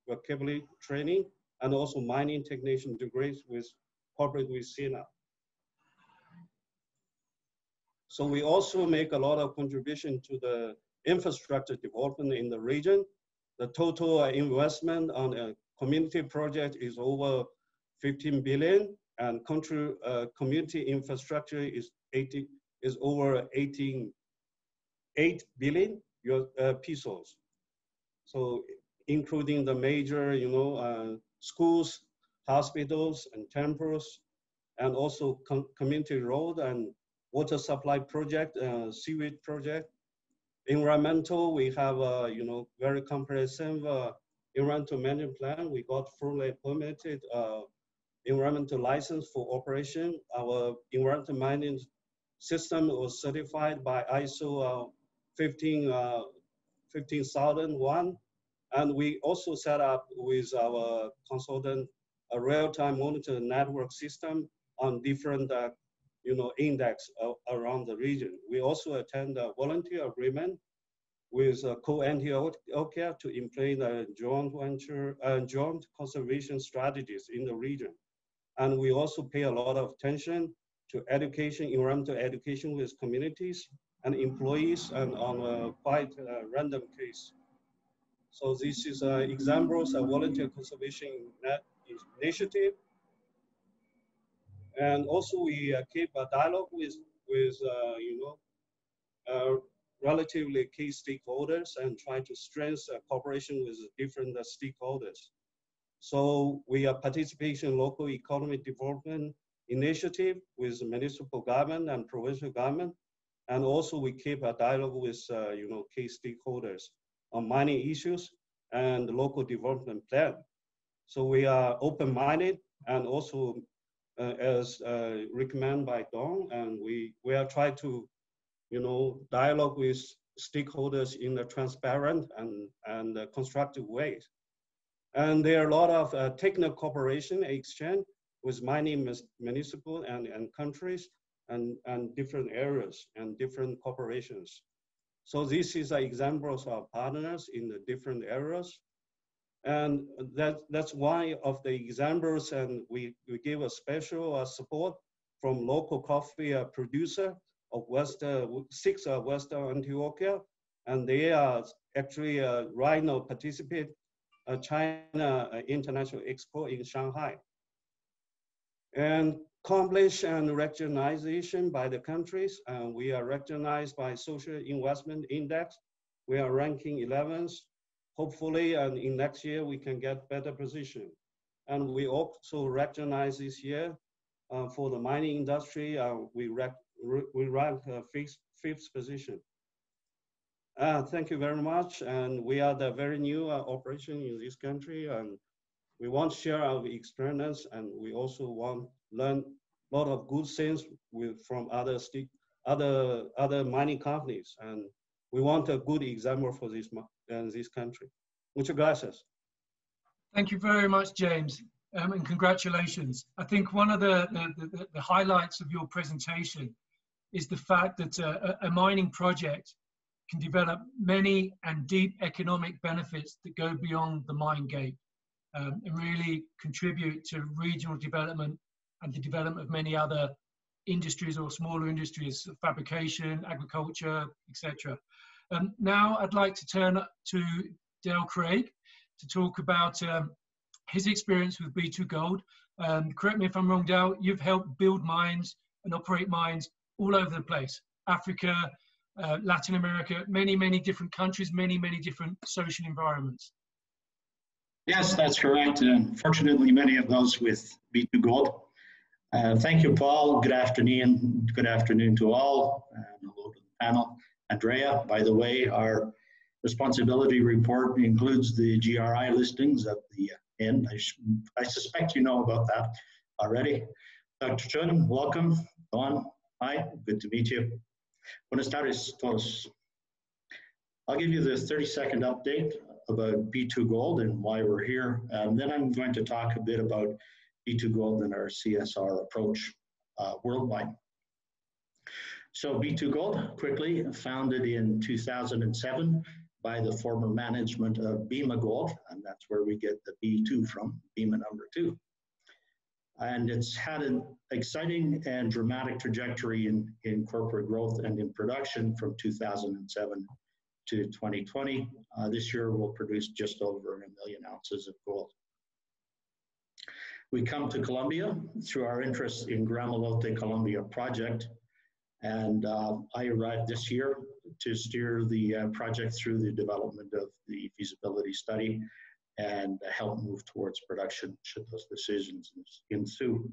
vocabulary training, and also mining technician degrees with corporate with SINA. So we also make a lot of contribution to the infrastructure development in the region. The total investment on a community project is over 15 billion, and community infrastructure is over 8 billion pesos. So including the major, schools, hospitals, and temples, and also community road and water supply project, sewage project. Environmental, we have a very comprehensive environmental management plan. We got fully permitted environmental license for operation. Our environmental mining system was certified by ISO 15001. And we also set up with our consultant a real-time monitor network system on different index around the region. We also attend a voluntary agreement with Co-Antioquia to implement a joint conservation strategies in the region. And we also pay a lot of attention to education, environmental education with communities and employees, and on a quite random case. So this is examples of volunteer conservation initiative. And also we keep a dialogue with relatively key stakeholders and try to strengthen cooperation with different stakeholders. So we are participating in local economic development initiative with municipal government and provincial government. And also we keep a dialogue with key stakeholders on mining issues and the local development plan. So we are open-minded and also as recommended by Don, and we are trying to dialogue with stakeholders in a transparent and constructive ways. And there are a lot of technical cooperation exchange with mining municipal and countries and different areas and different corporations. So this is examples of partners in the different areas. And that's one of the examples, and we give a special support from local coffee producer of six Western Antioquia, and they are actually right now participate China International Expo in Shanghai. And accomplished and recognition by the countries, we are recognized by Social Investment Index. We are ranking 11th. Hopefully, and in next year, we can get better position. And we also recognize this year for the mining industry, we rank fifth position. Thank you very much. And we are the very new operation in this country, and we want to share our experience, and we also want to learn a lot of good things from other other mining companies. And we want a good example for this country. Muchas gracias. Thank you very much, James, and congratulations. I think one of the highlights of your presentation is the fact that a mining project can develop many and deep economic benefits that go beyond the mine gate, and really contribute to regional development and the development of many other industries or smaller industries, fabrication, agriculture, etc. Now I'd like to turn to Don Clarke to talk about his experience with B2Gold. Correct me if I'm wrong, Dale, you've helped build mines and operate mines all over the place. Africa, Latin America, many, many different countries, many, many different social environments. Yes, that's correct. Fortunately, many of those with B2Gold. Thank you, Paul. Good afternoon. Good afternoon to all. Hello to the panel. Andrea, by the way, our responsibility report includes the GRI listings at the end. I suspect you know about that already. Dr. Chun, welcome. Don, hi, good to meet you. Buenas tardes todos. I'll give you the 30-second update about B2Gold and why we're here. Then I'm going to talk a bit about B2Gold and our CSR approach worldwide. So B2Gold, quickly, founded in 2007 by the former management of Bema Gold, and that's where we get the B2 from, Bema number 2. And it's had an exciting and dramatic trajectory in corporate growth and in production from 2007 to 2020. This year we'll produce just over 1 million ounces of gold. We come to Colombia through our interest in Gramalote Colombia project. And I arrived this year to steer the project through the development of the feasibility study and help move towards production should those decisions ensue.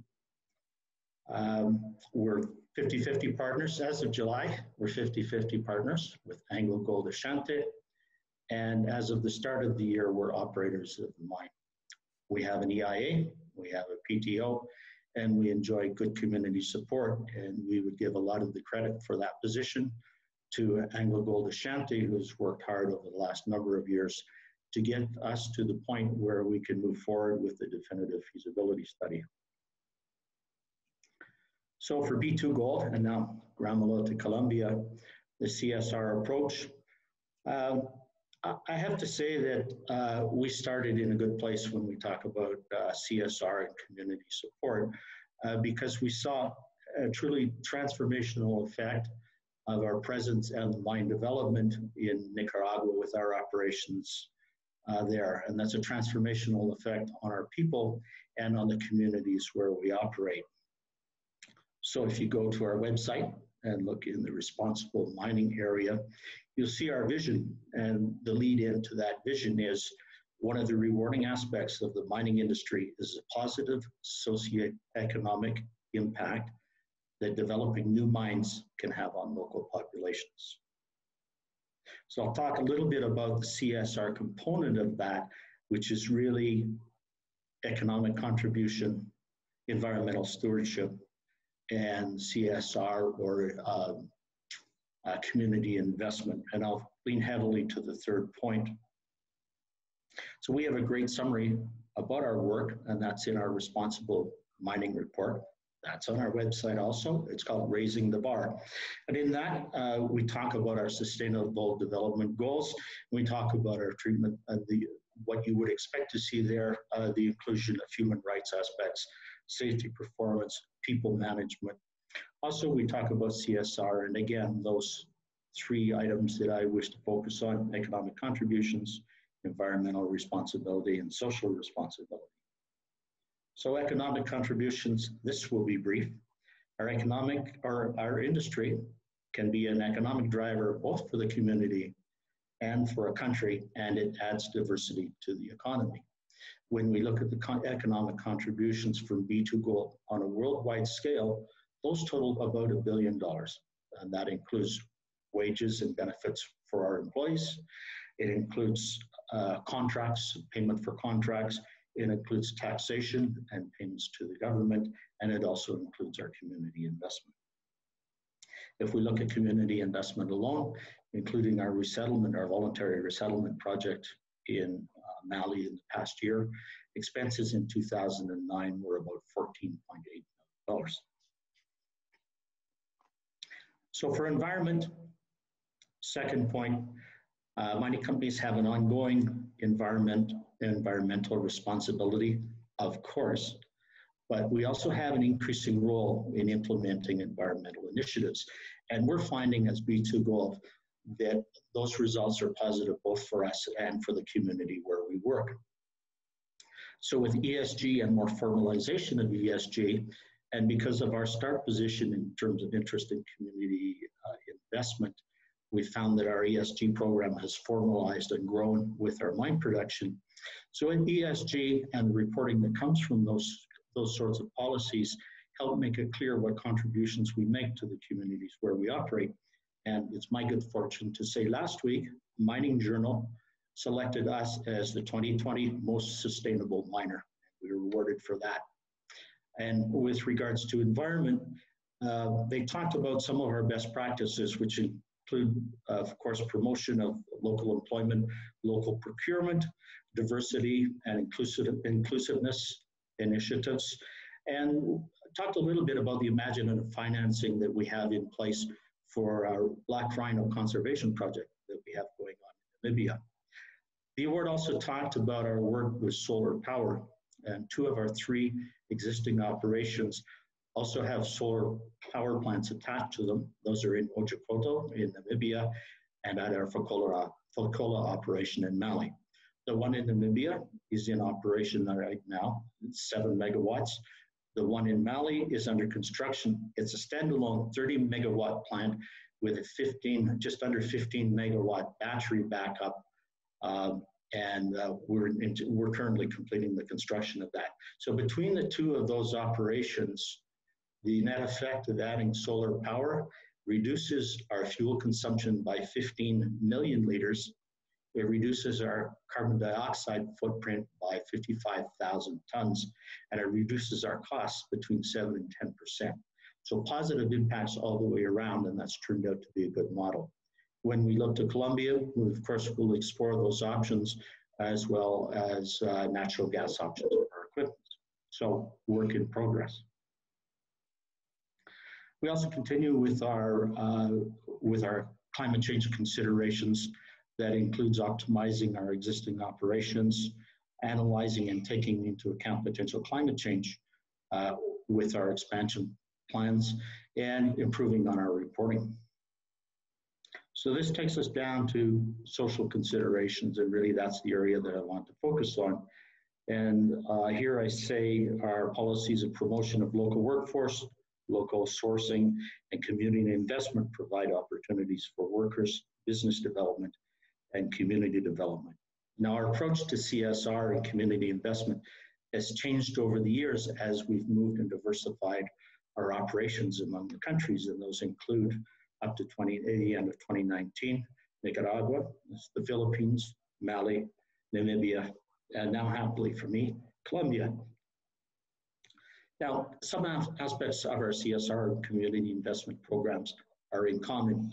We're 50-50 partners as of July. We're 50-50 partners with AngloGold Ashanti. And as of the start of the year, we're operators of the mine. We have an EIA, we have a PTO, and we enjoy good community support. And we would give a lot of the credit for that position to AngloGold Ashanti, who's worked hard over the last number of years to get us to the point where we can move forward with the definitive feasibility study. So for B2Gold and now Gramalote Colombia, the CSR approach, I have to say that we started in a good place when we talk about CSR and community support because we saw a truly transformational effect of our presence and mine development in Nicaragua with our operations there. And that's a transformational effect on our people and on the communities where we operate. So if you go to our website and look in the responsible mining area, you'll see our vision, and the lead into that vision is one of the rewarding aspects of the mining industry is a positive socioeconomic impact that developing new mines can have on local populations. So I'll talk a little bit about the CSR component of that, which is really economic contribution, environmental stewardship, and CSR or community investment. And I'll lean heavily to the third point. So we have a great summary about our work, and that's in our responsible mining report. That's on our website also. It's called Raising the Bar. And in that, we talk about our sustainable development goals. We talk about our treatment of what you would expect to see there, the inclusion of human rights aspects, safety performance, people management. Also, we talk about CSR, and again, those three items that I wish to focus on: economic contributions, environmental responsibility, and social responsibility. So economic contributions, this will be brief. Our industry can be an economic driver both for the community and for a country, and it adds diversity to the economy. When we look at the economic contributions from B2Gold on a worldwide scale, those total about $1 billion. And that includes wages and benefits for our employees. It includes contracts, payment for contracts. It includes taxation and payments to the government, and it also includes our community investment. If we look at community investment alone, including our resettlement, our voluntary resettlement project in Mali in the past year, expenses in 2009 were about $14.8 million. So for environment, second point, mining companies have an ongoing environmental responsibility, of course, but we also have an increasing role in implementing environmental initiatives. And we're finding as B2Gold that those results are positive both for us and for the community where we work. So with ESG and more formalization of ESG, and because of our start position in terms of interest in community investment, we found that our ESG program has formalized and grown with our mine production. So in ESG and reporting that comes from those sorts of policies help make it clear what contributions we make to the communities where we operate. And it's my good fortune to say last week, Mining Journal selected us as the 2020 most sustainable miner. We were rewarded for that. And with regards to environment, they talked about some of our best practices, which include, of course, promotion of local employment, local procurement, diversity and inclusiveness initiatives, and talked a little bit about the imaginative financing that we have in place for our Black Rhino conservation project that we have going on in Namibia. The award also talked about our work with solar power, and 2 of our 3 existing operations also have solar power plants attached to them. Those are in Otjikoto in Namibia and at our Fekola operation in Mali. The one in Namibia is in operation right now, it's 7 megawatts. The one in Mali is under construction. It's a standalone 30 megawatt plant with a just under 15 megawatt battery backup. We're currently completing the construction of that. So between the 2 of those operations, the net effect of adding solar power reduces our fuel consumption by 15 million liters. It reduces our carbon dioxide footprint by 55,000 tons, and it reduces our costs between 7 and 10%. So positive impacts all the way around, and that's turned out to be a good model. When we look to Colombia, we of course will explore those options as well as natural gas options for our equipment. So work in progress. We also continue with our climate change considerations. That includes optimizing our existing operations, analyzing and taking into account potential climate change with our expansion plans, and improving on our reporting. So this takes us down to social considerations, and really that's the area that I want to focus on. And here I say our policies of promotion of local workforce, local sourcing, and community investment provide opportunities for workers, business development, and community development. Now, our approach to CSR and community investment has changed over the years as we've moved and diversified our operations among the countries, and those include up to the end of 2019, Nicaragua, the Philippines, Mali, Namibia, and now happily for me, Colombia. Now, some aspects of our CSR and community investment programs are in common,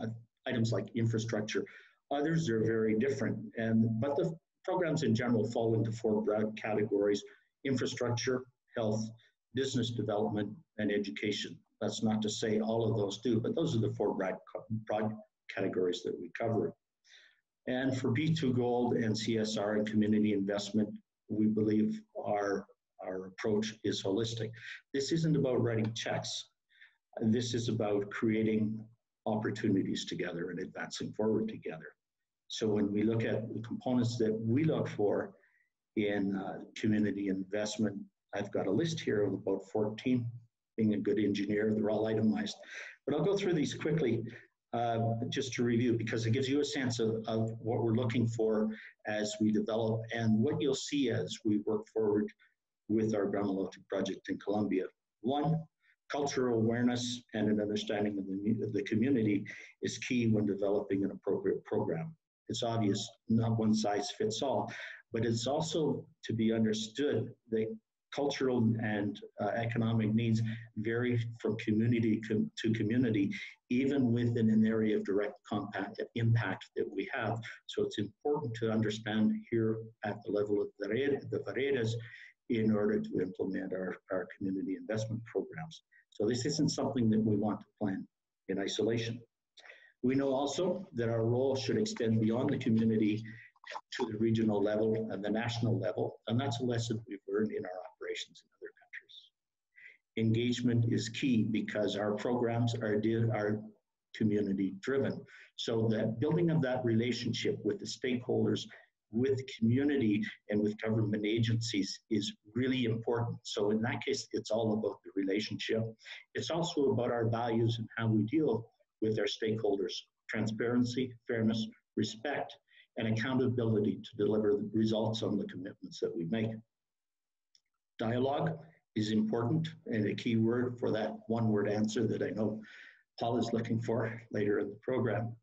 items like infrastructure. Others are very different, but the programs in general fall into 4 broad categories: infrastructure, health, business development, and education. That's not to say all of those do, but those are the 4 broad categories that we cover. And for B2Gold and CSR and community investment, we believe our approach is holistic. This isn't about writing checks. This is about creating opportunities together and advancing forward together. So when we look at the components that we look for in community investment, I've got a list here of about 14. Being a good engineer, they're all itemized. But I'll go through these quickly just to review, because it gives you a sense of what we're looking for as we develop and what you'll see as we work forward with our Gramalote project in Colombia. 1, cultural awareness and an understanding of the community is key when developing an appropriate program. It's obvious, not one size fits all, but it's also to be understood that cultural and economic needs vary from community to community, even within an area of direct impact that we have. So it's important to understand here at the level of the veredas in order to implement our community investment programs. So this isn't something that we want to plan in isolation. We know also that our role should extend beyond the community to the regional level and the national level, and that's a lesson we've learned in our operations in other countries. Engagement is key because our programs are community driven. So that building of that relationship with the stakeholders, with community and with government agencies is really important. So in that case, it's all about the relationship. It's also about our values and how we deal with our stakeholders: transparency, fairness, respect, and accountability to deliver the results on the commitments that we make. Dialogue is important and a key word for that one-word answer that I know Paul is looking for later in the program.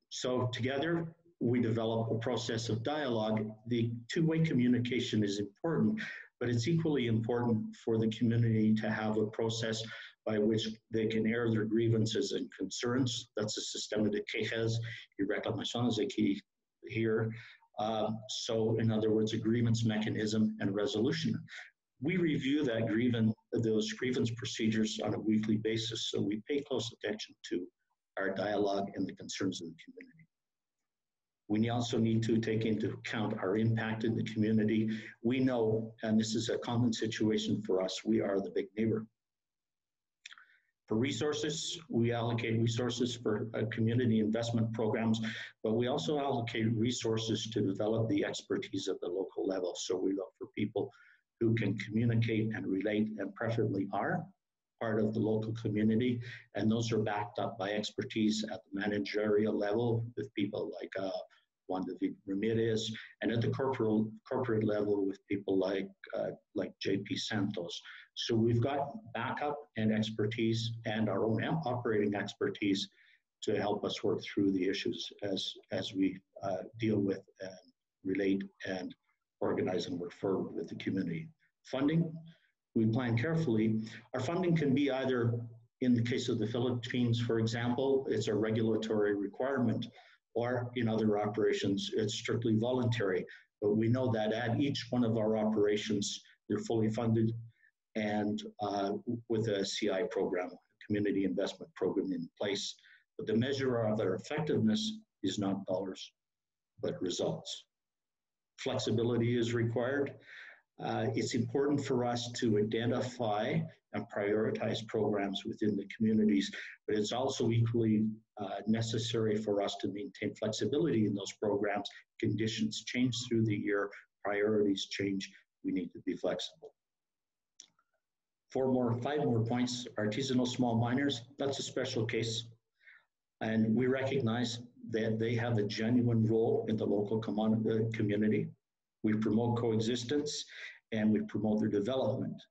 So together, we develop a process of dialogue. The two-way communication is important, but it's equally important for the community to have a process by which they can air their grievances and concerns. That's a systema de quejas y reclamaciones aquí here. So in other words, a grievance mechanism and resolution. We review those grievance procedures on a weekly basis, so we pay close attention to our dialogue and the concerns of the community. We also need to take into account our impact in the community. We know, and this is a common situation for us, we are the big neighbor. For resources, we allocate resources for community investment programs, but we also allocate resources to develop the expertise at the local level. So we look for people who can communicate and relate and preferably are part of the local community. And those are backed up by expertise at the managerial level with people like Juan David Ramirez, and at the corporate level with people like JP Santos. So we've got backup and expertise and our own operating expertise to help us work through the issues as we deal with and relate and organize and work forward with the community. Funding, we plan carefully. Our funding can be either, in the case of the Philippines, for example, it's a regulatory requirement, or in other operations, it's strictly voluntary. But we know that at each one of our operations, they're fully funded and with a CI program, community investment program in place. But the measure of their effectiveness is not dollars, but results. Flexibility is required. It's important for us to identify and prioritize programs within the communities, but it's also equally necessary for us to maintain flexibility in those programs. Conditions change through the year, priorities change, we need to be flexible. 5 more points. Artisanal small miners, that's a special case. And we recognize that they have a genuine role in the local community. We promote coexistence and we promote their development.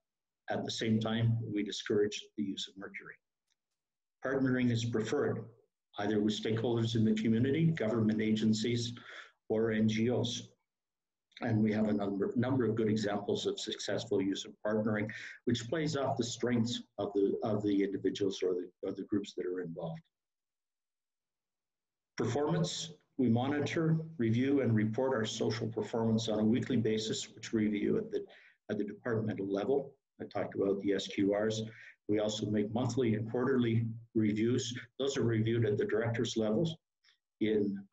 At the same time, we discourage the use of mercury. Partnering is preferred, either with stakeholders in the community, government agencies, or NGOs. And we have a number of good examples of successful use of partnering, which plays off the strengths of the individuals or the groups that are involved. Performance, we monitor, review, and report our social performance on a weekly basis, which we review at the departmental level. I talked about the SQRs. We also make monthly and quarterly reviews. Those are reviewed at the directors' levels in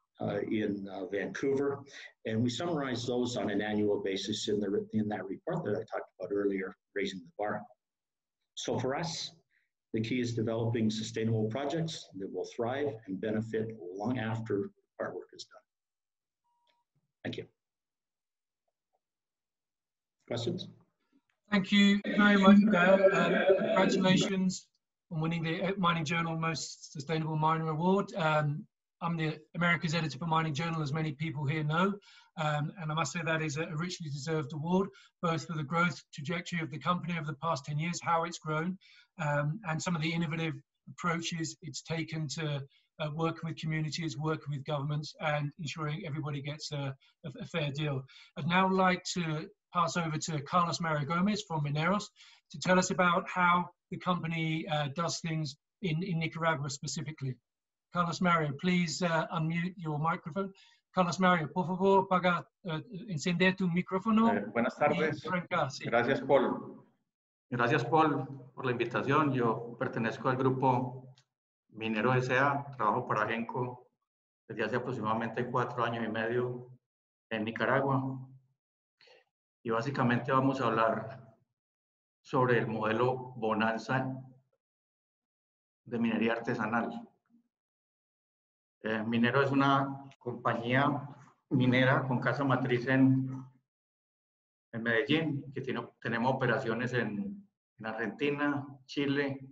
Vancouver, and we summarize those on an annual basis in that report that I talked about earlier, Raising the Bar. So for us, the key is developing sustainable projects that will thrive and benefit long after our work is done. Thank you. Questions? Thank you very much, Dale. Congratulations on winning the Mining Journal Most Sustainable Miner Award. I'm the America's editor for Mining Journal, as many people here know, and I must say that is a richly deserved award, both for the growth trajectory of the company over the past 10 years, how it's grown, and some of the innovative approaches it's taken to working with communities, working with governments, and ensuring everybody gets a fair deal. I'd now like to pass over to Carlos Mario Gomez from Mineros to tell us about how the company does things in Nicaragua specifically. Carlos Mario, please unmute your microphone. Carlos Mario, por favor, encender tu micrófono. Buenas tardes. Sí. Gracias, Paul. Gracias, Paul, por la invitación. Yo pertenezco al grupo Mineros S.A. Trabajo para Genco desde hace aproximadamente 4 años y medio en Nicaragua. Y básicamente vamos a hablar sobre el modelo Bonanza de minería artesanal. Mineros es una compañía minera con casa matriz en Medellín, que tenemos operaciones en Argentina, Chile,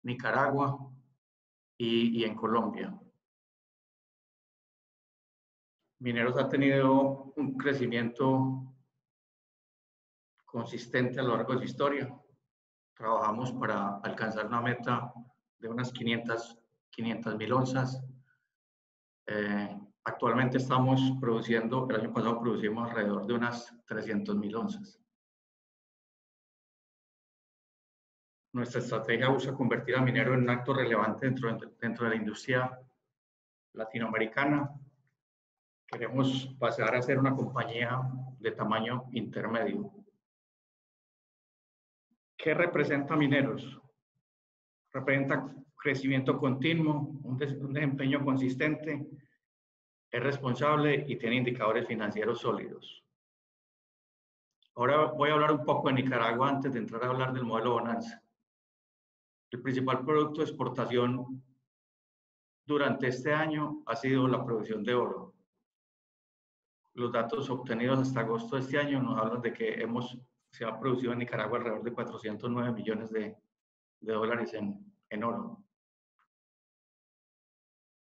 Nicaragua y en Colombia. Mineros ha tenido un crecimiento consistente a lo largo de su historia. Trabajamos para alcanzar una meta de unas 500.000 onzas. Actualmente estamos produciendo, el año pasado producimos alrededor de unas 300.000 onzas. Nuestra estrategia busca convertir a Mineros en un actor relevante dentro de la industria latinoamericana. Queremos pasar a ser una compañía de tamaño intermedio. ¿Qué representa Mineros? Representa crecimiento continuo, un desempeño consistente, es responsable y tiene indicadores financieros sólidos. Ahora voy a hablar un poco de Nicaragua antes de entrar a hablar del modelo Bonanza. El principal producto de exportación durante este año ha sido la producción de oro. Los datos obtenidos hasta agosto de este año nos hablan de que se ha producido en Nicaragua alrededor de 409 millones de dólares en oro.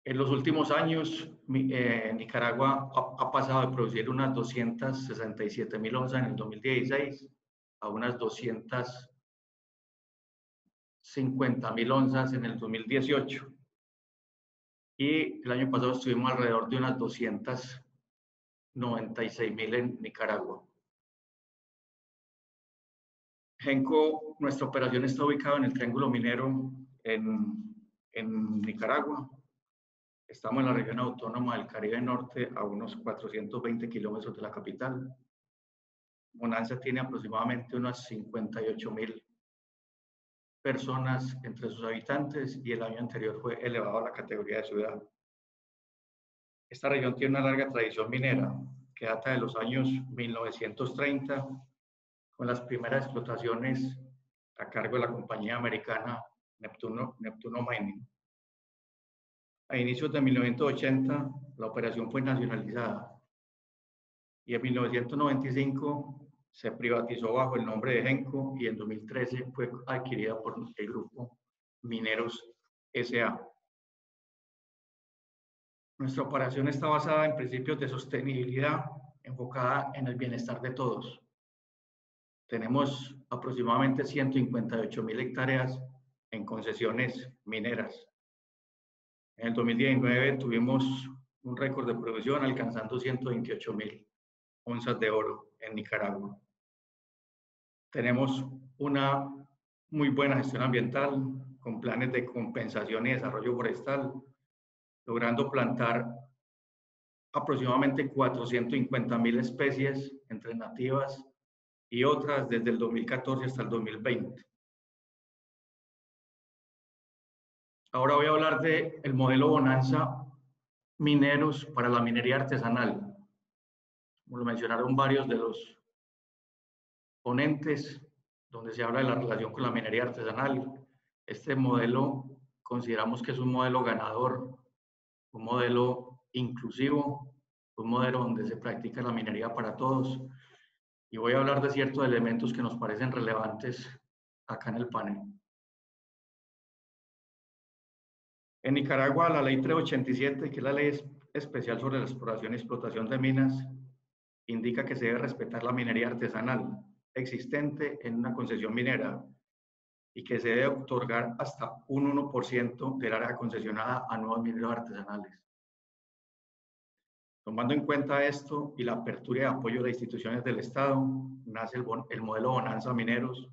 En los últimos años, Nicaragua ha pasado de producir unas 267.000 onzas en el 2016 a unas 250.000 onzas en el 2018. Y el año pasado estuvimos alrededor de unas 296.000 en Nicaragua. Genco, nuestra operación está ubicada en el Triángulo Minero en Nicaragua. Estamos en la región autónoma del Caribe Norte, a unos 420 kilómetros de la capital. Bonanza tiene aproximadamente unas 58.000 personas entre sus habitantes y el año anterior fue elevado a la categoría de ciudad. Esta región tiene una larga tradición minera que data de los años 1930, con las primeras explotaciones a cargo de la compañía americana Neptuno Mining. A inicios de 1980, la operación fue nacionalizada y en 1995 se privatizó bajo el nombre de Genco y en 2013 fue adquirida por el grupo Mineros S.A. Nuestra operación está basada en principios de sostenibilidad enfocada en el bienestar de todos. Tenemos aproximadamente 158.000 hectáreas en concesiones mineras. En el 2019 tuvimos un récord de producción alcanzando 128.000 onzas de oro en Nicaragua. Tenemos una muy buena gestión ambiental con planes de compensación y desarrollo forestal, logrando plantar aproximadamente 450.000 especies entre nativas y otras desde el 2014 hasta el 2020. Ahora voy a hablar del modelo Bonanza Mineros para la minería artesanal. Como lo mencionaron varios de los ponentes, donde se habla de la relación con la minería artesanal. Este modelo consideramos que es un modelo ganador, un modelo inclusivo, un modelo donde se practica la minería para todos. Y voy a hablar de ciertos elementos que nos parecen relevantes acá en el panel. En Nicaragua, la ley 387, que es la ley especial sobre la exploración y explotación de minas, indica que se debe respetar la minería artesanal existente en una concesión minera y que se debe otorgar hasta un 1% del área concesionada a nuevos mineros artesanales. Tomando en cuenta esto y la apertura y apoyo de instituciones del Estado, nace el modelo Bonanza Mineros,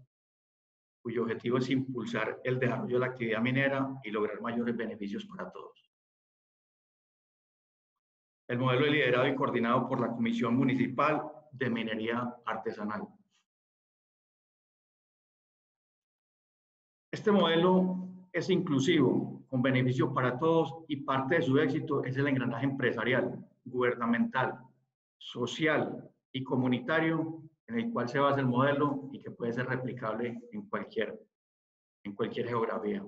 cuyo objetivo es impulsar el desarrollo de la actividad minera y lograr mayores beneficios para todos. El modelo es liderado y coordinado por la Comisión Municipal de Minería Artesanal. Este modelo es inclusivo, con beneficio para todos, y parte de su éxito es el engranaje empresarial, gubernamental, social y comunitario en el cual se basa el modelo y que puede ser replicable en cualquier geografía.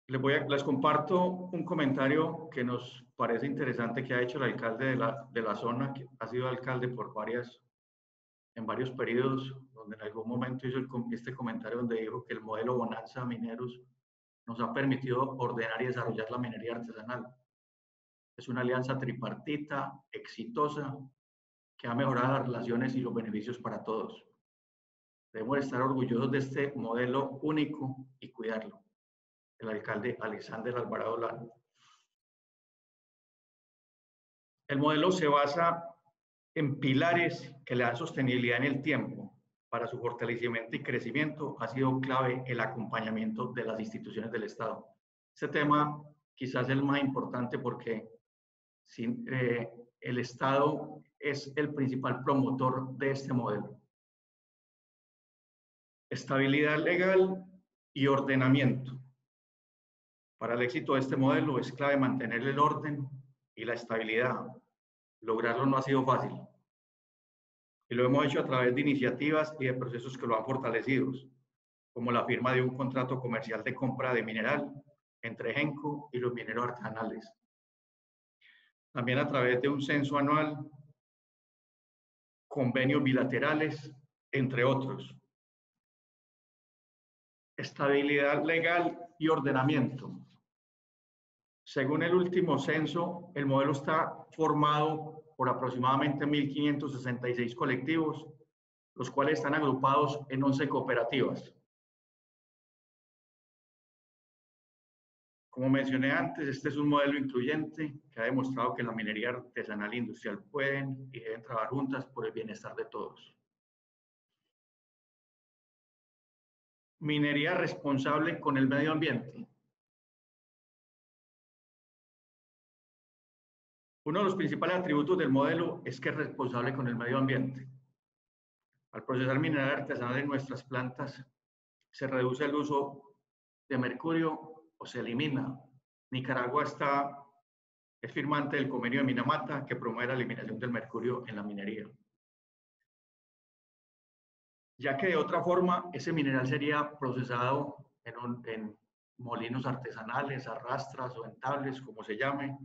Les comparto un comentario que nos parece interesante que ha hecho el alcalde de la zona, que ha sido alcalde en varios periodos, donde en algún momento hizo este comentario donde dijo que el modelo Bonanza Mineros nos ha permitido ordenar y desarrollar la minería artesanal. Es una alianza tripartita, exitosa, que ha mejorado las relaciones y los beneficios para todos. Debemos estar orgullosos de este modelo único y cuidarlo. El alcalde Alexander Alvarado Lano. El modelo se basa en pilares que le dan sostenibilidad en el tiempo. Para su fortalecimiento y crecimiento ha sido clave el acompañamiento de las instituciones del Estado. Este tema quizás es el más importante porque el Estado es el principal promotor de este modelo. Estabilidad legal y ordenamiento. Para el éxito de este modelo es clave mantener el orden y la estabilidad. Lograrlo no ha sido fácil. Y lo hemos hecho a través de iniciativas y de procesos que lo han fortalecido, como la firma de un contrato comercial de compra de mineral entre Genco y los mineros artesanales. También a través de un censo anual, convenios bilaterales, entre otros. Estabilidad legal y ordenamiento. Según el último censo, el modelo está formado por aproximadamente 1.566 colectivos, los cuales están agrupados en 11 cooperativas. Como mencioné antes, este es un modelo incluyente que ha demostrado que la minería artesanal e industrial pueden y deben trabajar juntas por el bienestar de todos. Minería responsable con el medio ambiente. Uno de los principales atributos del modelo es que es responsable con el medio ambiente. Al procesar mineral artesanal en nuestras plantas, se reduce el uso de mercurio o se elimina. Nicaragua es firmante del convenio de Minamata que promueve la eliminación del mercurio en la minería. Ya que de otra forma ese mineral sería procesado en molinos artesanales, arrastras o entables, como se llame,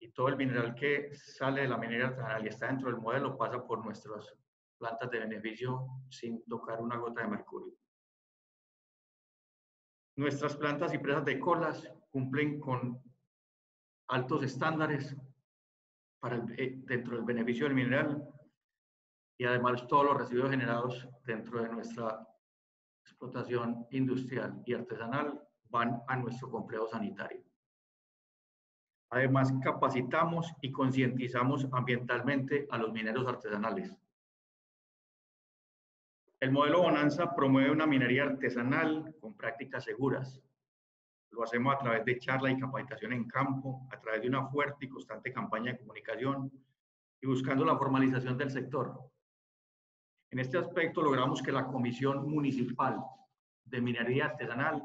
y todo el mineral que sale de la minería artesanal y está dentro del modelo pasa por nuestras plantas de beneficio sin tocar una gota de mercurio. Nuestras plantas y presas de colas cumplen con altos estándares dentro del beneficio del mineral y además todos los residuos generados dentro de nuestra explotación industrial y artesanal van a nuestro complejo sanitario. Además, capacitamos y concientizamos ambientalmente a los mineros artesanales. El modelo Bonanza promueve una minería artesanal con prácticas seguras. Lo hacemos a través de charla y capacitación en campo, a través de una fuerte y constante campaña de comunicación y buscando la formalización del sector. En este aspecto logramos que la Comisión Municipal de Minería Artesanal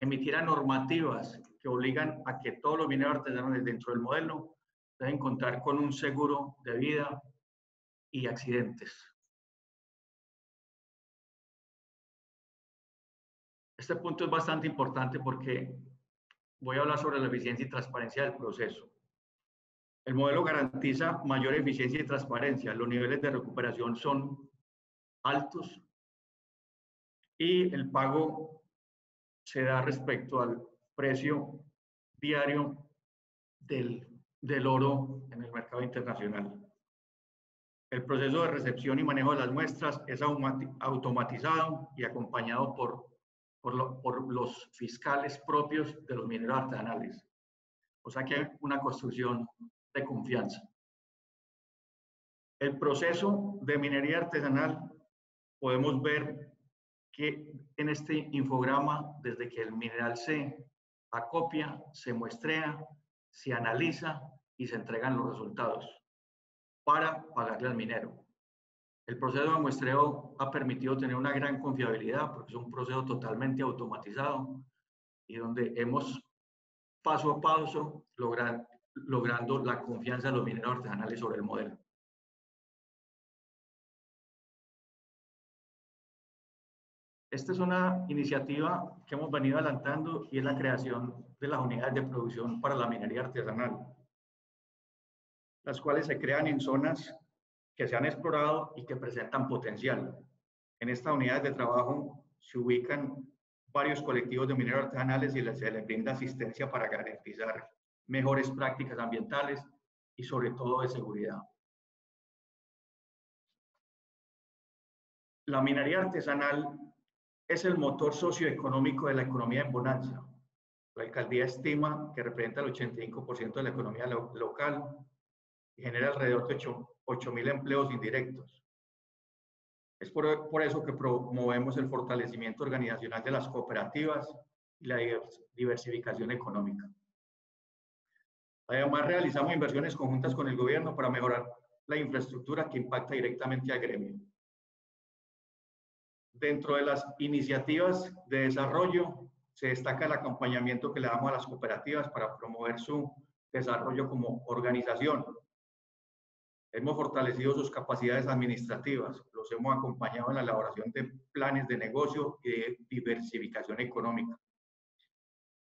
emitiera normativas que obligan a que todos los mineros artesanales dentro del modelo deben contar con un seguro de vida y accidentes. Este punto es bastante importante porque voy a hablar sobre la eficiencia y transparencia del proceso. El modelo garantiza mayor eficiencia y transparencia. Los niveles de recuperación son altos y el pago se da respecto al precio diario del oro en el mercado internacional. El proceso de recepción y manejo de las muestras es automatizado y acompañado por los fiscales propios de los mineros artesanales. O sea que hay una construcción de confianza. El proceso de minería artesanal, podemos ver que en este infograma, desde que el mineral se acopia, se muestrea, se analiza y se entregan los resultados para pagarle al minero. El proceso de muestreo ha permitido tener una gran confiabilidad porque es un proceso totalmente automatizado y donde hemos paso a paso logrando la confianza de los mineros artesanales sobre el modelo. Esta es una iniciativa que hemos venido adelantando y es la creación de las unidades de producción para la minería artesanal, las cuales se crean en zonas que se han explorado y que presentan potencial. En estas unidades de trabajo se ubican varios colectivos de mineros artesanales y se les brinda asistencia para garantizar mejores prácticas ambientales y sobre todo de seguridad. La minería artesanal es el motor socioeconómico de la economía en bonanza. La alcaldía estima que representa el 85% de la economía local y genera alrededor de 8.000 empleos indirectos. Es por eso que promovemos el fortalecimiento organizacional de las cooperativas y la diversificación económica. Además, realizamos inversiones conjuntas con el gobierno para mejorar la infraestructura que impacta directamente al gremio. Dentro de las iniciativas de desarrollo, se destaca el acompañamiento que le damos a las cooperativas para promover su desarrollo como organización. Hemos fortalecido sus capacidades administrativas, los hemos acompañado en la elaboración de planes de negocio y de diversificación económica.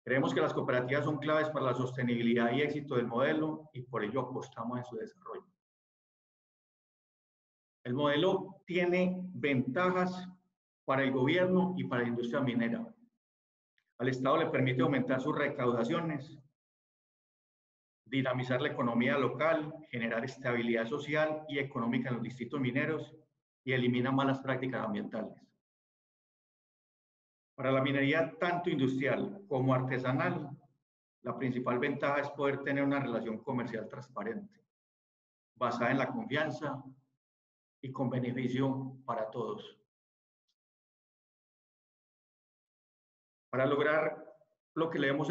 Creemos que las cooperativas son claves para la sostenibilidad y éxito del modelo y por ello apostamos en su desarrollo. El modelo tiene ventajas para el gobierno y para la industria minera. Al Estado le permite aumentar sus recaudaciones, dinamizar la economía local, generar estabilidad social y económica en los distritos mineros y elimina malas prácticas ambientales. Para la minería tanto industrial como artesanal, la principal ventaja es poder tener una relación comercial transparente, basada en la confianza y con beneficio para todos. Para lograr lo que le hemos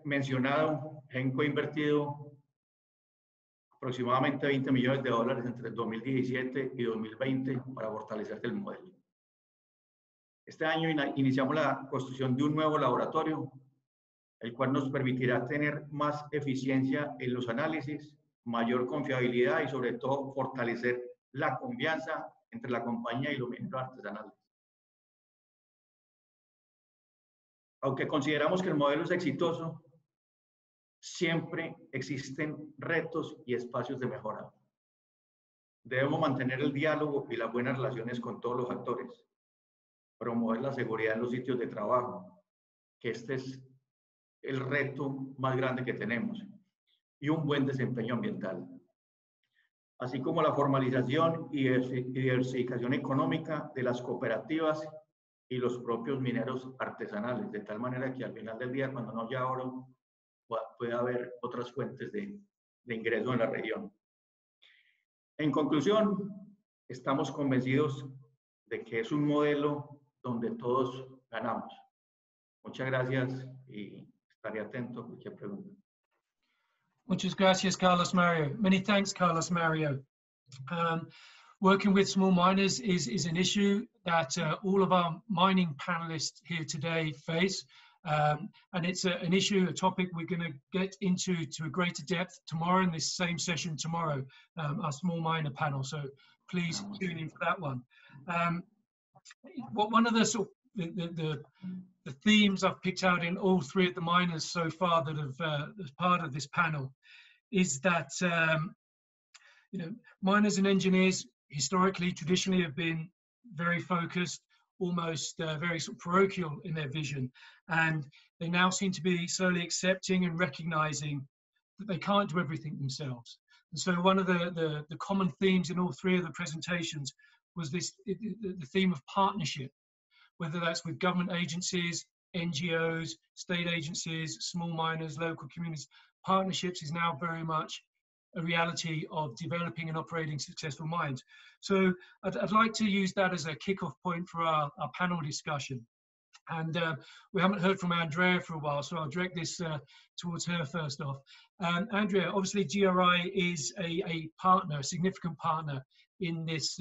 mencionado, Genco ha invertido aproximadamente $20 millones entre el 2017 y 2020 para fortalecer el modelo. Este año iniciamos la construcción de un nuevo laboratorio, el cual nos permitirá tener más eficiencia en los análisis, mayor confiabilidad y sobre todo fortalecer la confianza entre la compañía y los mineros artesanales. Aunque consideramos que el modelo es exitoso, siempre existen retos y espacios de mejora. Debemos mantener el diálogo y las buenas relaciones con todos los actores, promover la seguridad en los sitios de trabajo, que este es el reto más grande que tenemos, y un buen desempeño ambiental, así como la formalización y diversificación económica de las cooperativas y los propios mineros artesanales, de tal manera que al final del día, cuando no haya oro, puede haber otras fuentes de ingreso en la región. En conclusión, estamos convencidos de que es un modelo donde todos ganamos. Muchas gracias y estaré atento a cualquier pregunta. Muchas gracias, Carlos Mario. Many thanks, Carlos Mario. Working with small miners is an issue that all of our mining panelists here today face. And it's an issue, a topic we're going to get into to a greater depth tomorrow in this same session tomorrow, our small miner panel. So please tune in for that one. One of the themes I've picked out in all three of the miners so far that have as part of this panel is that miners and engineers historically, traditionally have been very focused, almost very sort of parochial in their vision, and they now seem to be slowly accepting and recognizing that they can't do everything themselves. And so one of the common themes in all three of the presentations was the theme of partnership, whether that's with government agencies, NGOs, state agencies, small miners, local communities, partnerships is now very much a reality of developing and operating successful mines. So I'd like to use that as a kickoff point for our panel discussion. And we haven't heard from Andrea for a while, so I'll direct this towards her first off. Andrea, obviously GRI is a partner, a significant partner in this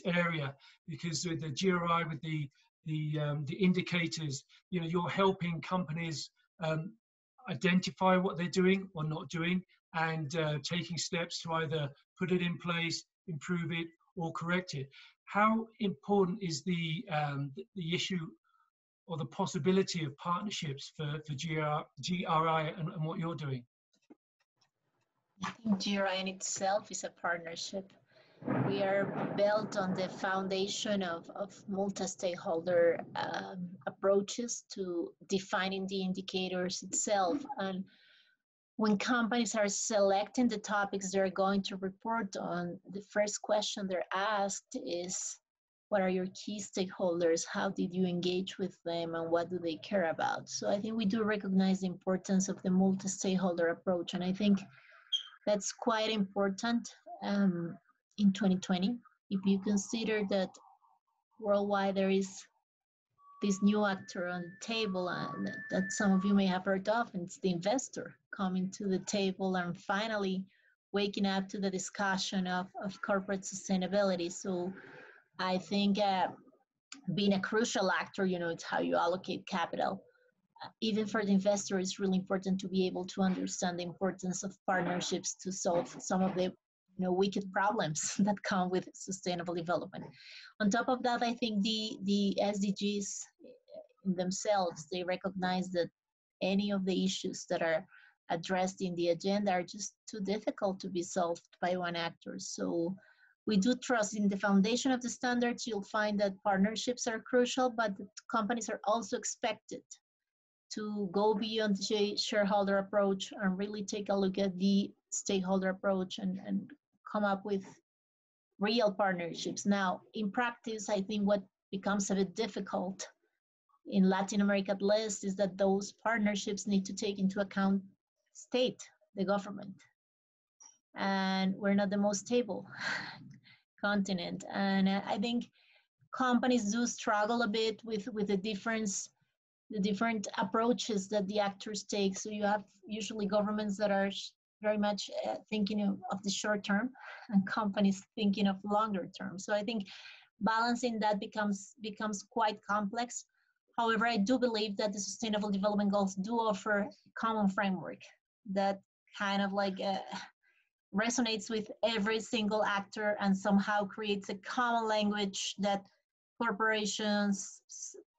area, because with the GRI, with the indicators, you know, you're helping companies identify what they're doing or not doing, and taking steps to either put it in place, improve it, or correct it. How important is the issue or the possibility of partnerships for GRI and what you're doing? I think GRI in itself is a partnership. We are built on the foundation of multi-stakeholder approaches to defining the indicators itself. And when companies are selecting the topics they're going to report on, the first question they're asked is, what are your key stakeholders? How did you engage with them, and what do they care about? So I think we do recognize the importance of the multi-stakeholder approach, and I think that's quite important in 2020. If you consider that worldwide there is this new actor on the table, and that some of you may have heard of, and it's the investor coming to the table and finally waking up to the discussion of corporate sustainability. So I think being a crucial actor, you know, it's how you allocate capital. Even for the investor, it's really important to be able to understand the importance of partnerships to solve some of the, you know, wicked problems that come with sustainable development. On top of that, I think the SDGs themselves, they recognize that any of the issues that are addressed in the agenda are just too difficult to be solved by one actor. So we do trust in the foundation of the standards. You'll find that partnerships are crucial, but companies are also expected to go beyond the shareholder approach and really take a look at the stakeholder approach and come up with real partnerships. Now, in practice, I think what becomes a bit difficult in Latin America at least is that those partnerships need to take into account state, the government. And we're not the most stable continent. And I think companies do struggle a bit with the different approaches that the actors take. So you have usually governments that are very much thinking of the short term, and companies thinking of longer term. So I think balancing that becomes quite complex. However, I do believe that the Sustainable Development Goals do offer a common framework that kind of like resonates with every single actor and somehow creates a common language that corporations,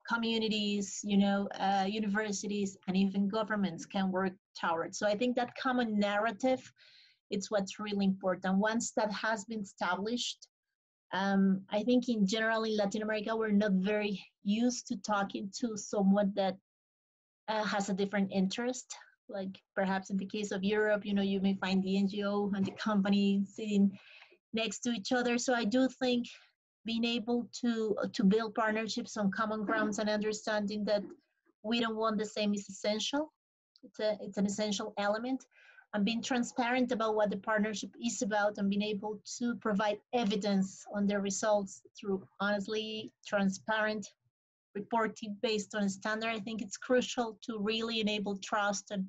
communities, you know, universities, and even governments can work towards. So I think that common narrative, it's what's really important. Once that has been established, I think in general in Latin America, we're not very used to talking to someone that has a different interest. Like perhaps in the case of Europe, you know, you may find the NGO and the company sitting next to each other. So I do think being able to build partnerships on common grounds and understanding that we don't want the same is essential. It's an essential element. And being transparent about what the partnership is about and being able to provide evidence on the results through honestly transparent reporting based on a standard, I think it's crucial to really enable trust and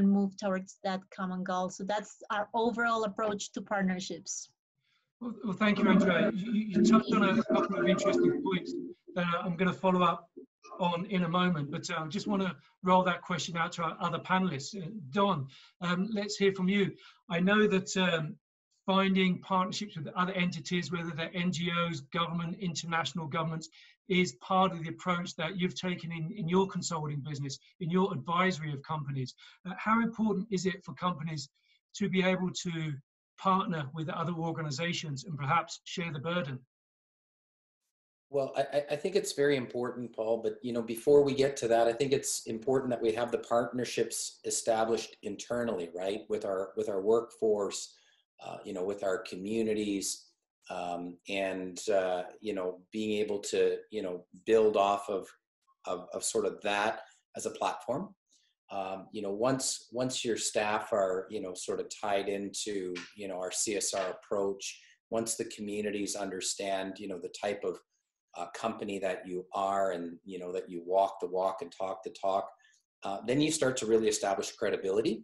move towards that common goal. So that's our overall approach to partnerships. Well, thank you, Andrea. You touched on a couple of interesting points that I'm going to follow up on in a moment, but I just want to roll that question out to our other panelists. Don, let's hear from you. I know that finding partnerships with other entities, whether they're NGOs, government, international governments, is part of the approach that you've taken in your consulting business, in your advisory of companies. How important is it for companies to be able to partner with other organizations and perhaps share the burden? Well, I think it's very important, Paul, but you know, before we get to that, I think it's important that we have the partnerships established internally, right? With our workforce, you know, with our communities, and you know, being able to, you know, build off of sort of that as a platform. You know, once your staff are, you know, sort of tied into, you know, our CSR approach, once the communities understand, you know, the type of company that you are, and, you know, that you walk the walk and talk the talk, then you start to really establish credibility.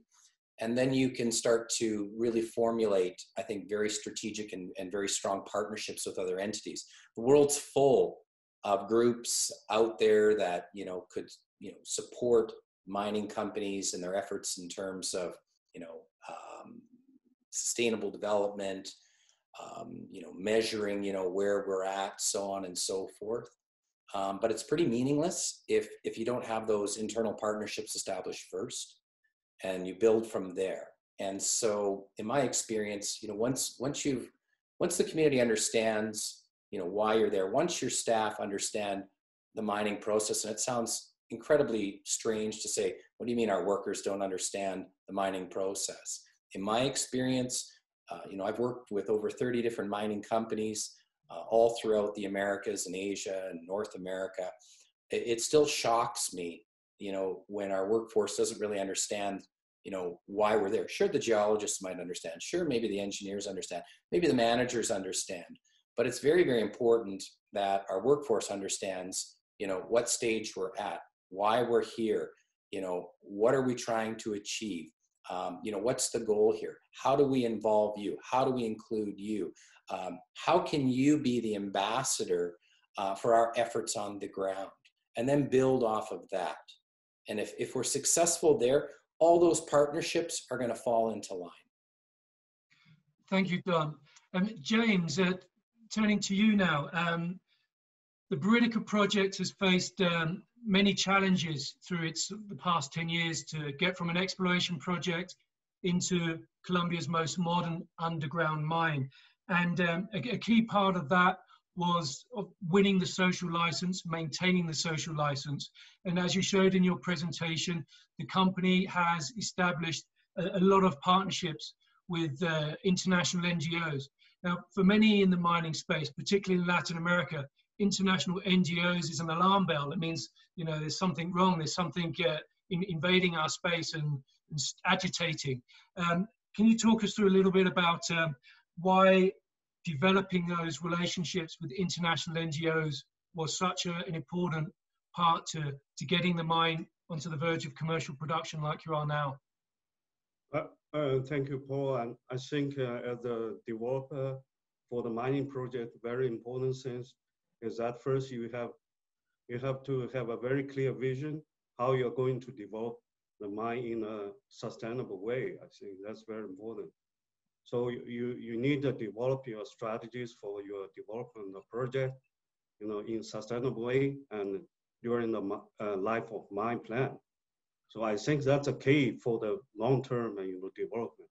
And then you can start to really formulate, I think, very strategic and very strong partnerships with other entities. The world's full of groups out there that, you know, could, you know, support mining companies and their efforts in terms of, you know, sustainable development, you know, measuring, you know, where we're at, so on and so forth. But it's pretty meaningless if you don't have those internal partnerships established first, and you build from there. And so, in my experience, you know, once the community understands, you know, why you're there, once your staff understand the mining process, and it sounds incredibly strange to say, what do you mean our workers don't understand the mining process? In my experience, you know, I've worked with over 30 different mining companies all throughout the Americas and Asia and North America. It still shocks me, you know, when our workforce doesn't really understand, you know, why we're there. Sure, the geologists might understand. Sure, maybe the engineers understand. Maybe the managers understand. But it's very, very important that our workforce understands, you know, what stage we're at, why we're here, you know, what are we trying to achieve? You know, what's the goal here? How do we involve you? How do we include you? How can you be the ambassador for our efforts on the ground? And then build off of that. And if we're successful there, all those partnerships are going to fall into line. Thank you, Don. James, turning to you now. The Buritica project has faced many challenges through the past 10 years to get from an exploration project into Colombia's most modern underground mine. And a key part of that was winning the social license, maintaining the social license. And as you showed in your presentation, the company has established a lot of partnerships with international NGOs. Now, for many in the mining space, particularly in Latin America, international NGOs is an alarm bell. It means, you know, there's something wrong, there's something invading our space and agitating. Can you talk us through a little bit about why developing those relationships with international NGOs was such an important part to getting the mine onto the verge of commercial production like you are now? Thank you, Paul. And I think as a developer for the mining project, very important thing is that first you have to have a very clear vision how you're going to develop the mine in a sustainable way. I think that's very important. So you need to develop your strategies for your development of project, you know, in sustainable way and during the life of mine plan. So I think that's a key for the long-term, you know, development.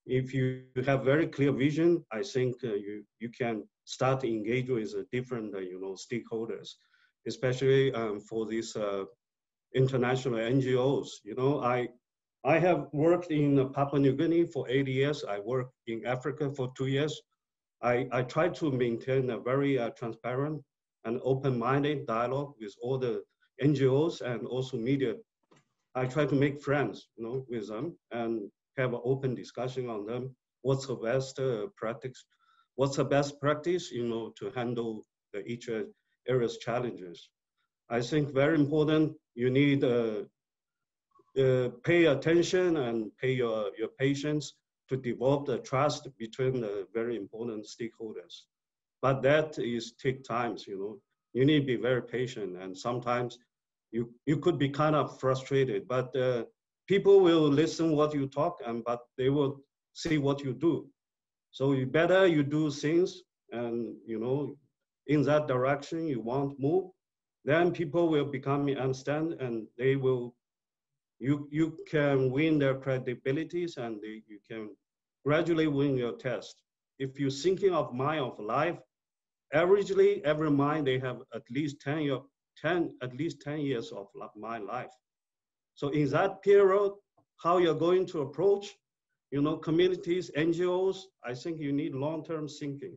If you have very clear vision, I think you can start to engage with different, you know, stakeholders, especially for these international NGOs. You know, I have worked in Papua New Guinea for 8 years. I worked in Africa for 2 years. I try to maintain a very transparent and open-minded dialogue with all the NGOs and also media. I try to make friends, you know, with them and have an open discussion on them. What's the best practice? What's the best practice, you know, to handle each area's challenges? I think very important. You need pay attention and pay your patience to develop the trust between the very important stakeholders. But that take time, you know. You need to be very patient, and sometimes you could be kind of frustrated, but people will listen what you talk, but they will see what you do. So you better you do things, and you know, in that direction you want to move, then people will become understand, and they will. You can win their credibilities, and you can gradually win your test. If you're thinking of mine of life, averagely every mine they have at least 10 years of mine life. So in that period, how you're going to approach, you know, communities, NGOs, I think you need long-term thinking.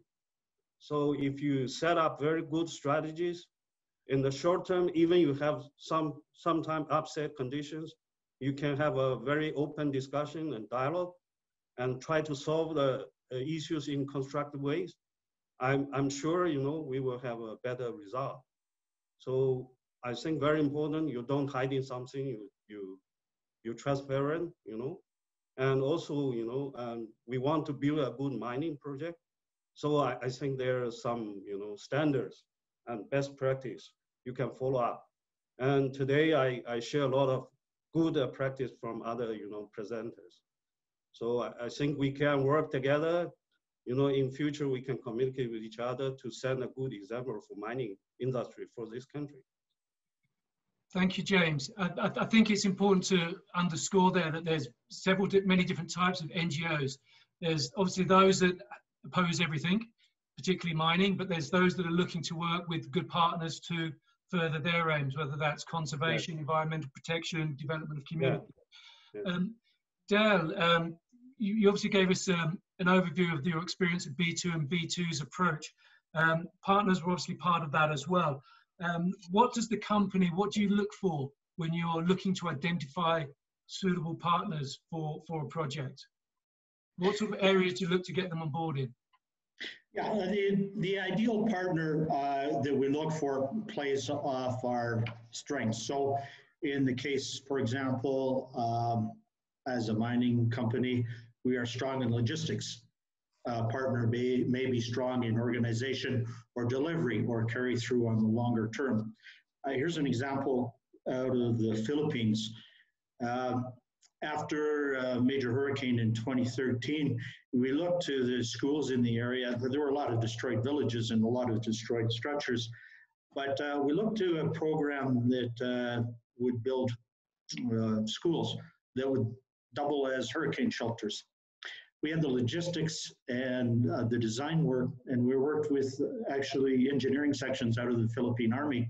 So if you set up very good strategies, in the short term, even you have sometimes upset conditions, you can have a very open discussion and dialogue and try to solve the issues in constructive ways, I'm sure, you know, we will have a better result. So I think very important, you don't hide in something, you're transparent, you know, and also, you know, we want to build a good mining project. So I think there are some, you know, standards and best practice you can follow up. And today I share a lot of good practice from other, you know, presenters. So I think we can work together. You know, in future we can communicate with each other to set a good example for mining industry for this country. Thank you, James. I think it's important to underscore there that there's many different types of NGOs. There's obviously those that oppose everything, particularly mining, but there's those that are looking to work with good partners to further their aims, whether that's conservation, yes, environmental protection, development of community. Yeah. Yeah. Dale, you obviously gave us an overview of your experience at B2 and B2's approach. Partners were obviously part of that as well. What do you look for when you're looking to identify suitable partners for a project? What sort of areas do you look to get them on board in? Yeah, the ideal partner that we look for plays off our strengths. So in the case, for example, as a mining company, we are strong in logistics. Partner may be strong in organization or delivery or carry through on the longer term. Here's an example out of the Philippines. After a major hurricane in 2013, we looked to the schools in the area. There were a lot of destroyed villages and a lot of destroyed structures, but we looked to a program that would build schools that would double as hurricane shelters. We had the logistics and the design work, and we worked with actually engineering sections out of the Philippine Army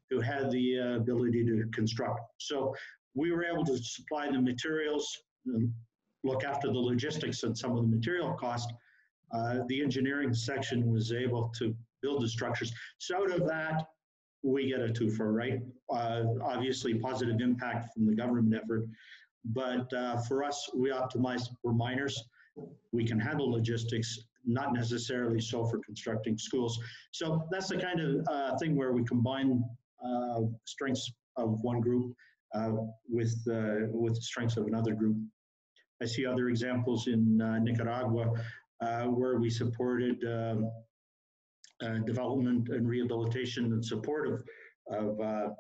who had the ability to construct. So we were able to supply the materials, look after the logistics and some of the material cost. The engineering section was able to build the structures. So out of that, we get a twofer, right? Obviously positive impact from the government effort, but for us, we optimize, we're miners. We can handle logistics, not necessarily so for constructing schools. So that's the kind of thing where we combine strengths of one group with strengths of another group. I see other examples in Nicaragua where we supported development and rehabilitation and support of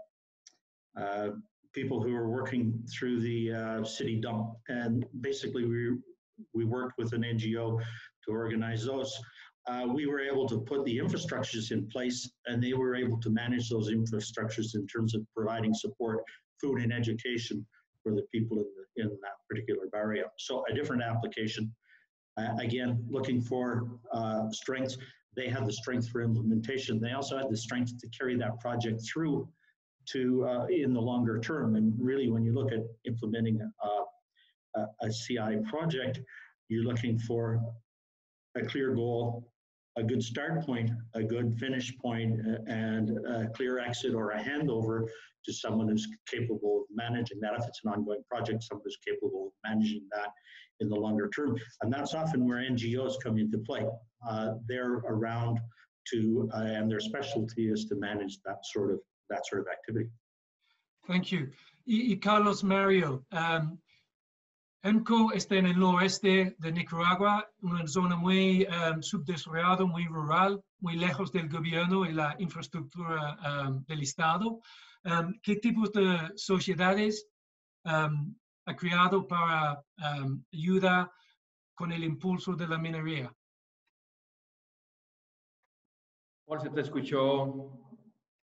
people who are working through the city dump. And basically we worked with an NGO to organize those. We were able to put the infrastructures in place, and they were able to manage those infrastructures in terms of providing support, food and education for the people in that particular barrio. So a different application. Again, looking for strengths. They had the strength for implementation. They also had the strength to carry that project through to in the longer term. And really, when you look at implementing a CI project, you're looking for a clear goal, a good start point, a good finish point, and a clear exit or a handover to someone who's capable of managing that. If it's an ongoing project, someone who's capable of managing that in the longer term. And that's often where NGOs come into play. They're around to, and their specialty is to manage that sort of activity. Thank you. Y Carlos Mario, EMCO está en el noroeste de Nicaragua, una zona muy subdesarrollada, muy rural, muy lejos del gobierno y la infraestructura del Estado. ¿Qué tipos de sociedades ha creado para ayuda con el impulso de la minería? Juan, se te escuchó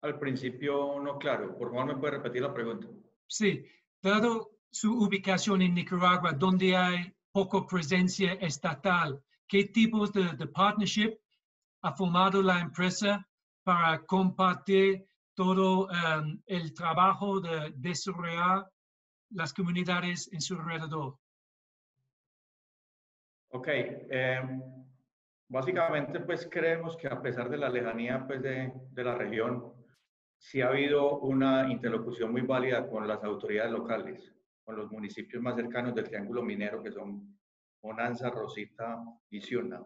al principio no claro. Por favor, ¿me puede repetir la pregunta? Sí, dado su ubicación en Nicaragua, donde hay poca presencia estatal, ¿qué tipos de partnership ha formado la empresa para compartir todo el trabajo de desarrollar las comunidades en su alrededor? Ok, básicamente pues creemos que a pesar de la lejanía pues de la región, sí ha habido una interlocución muy válida con las autoridades locales. con los municipios más cercanos del Triángulo Minero, que son Bonanza, Rosita y Ciuna.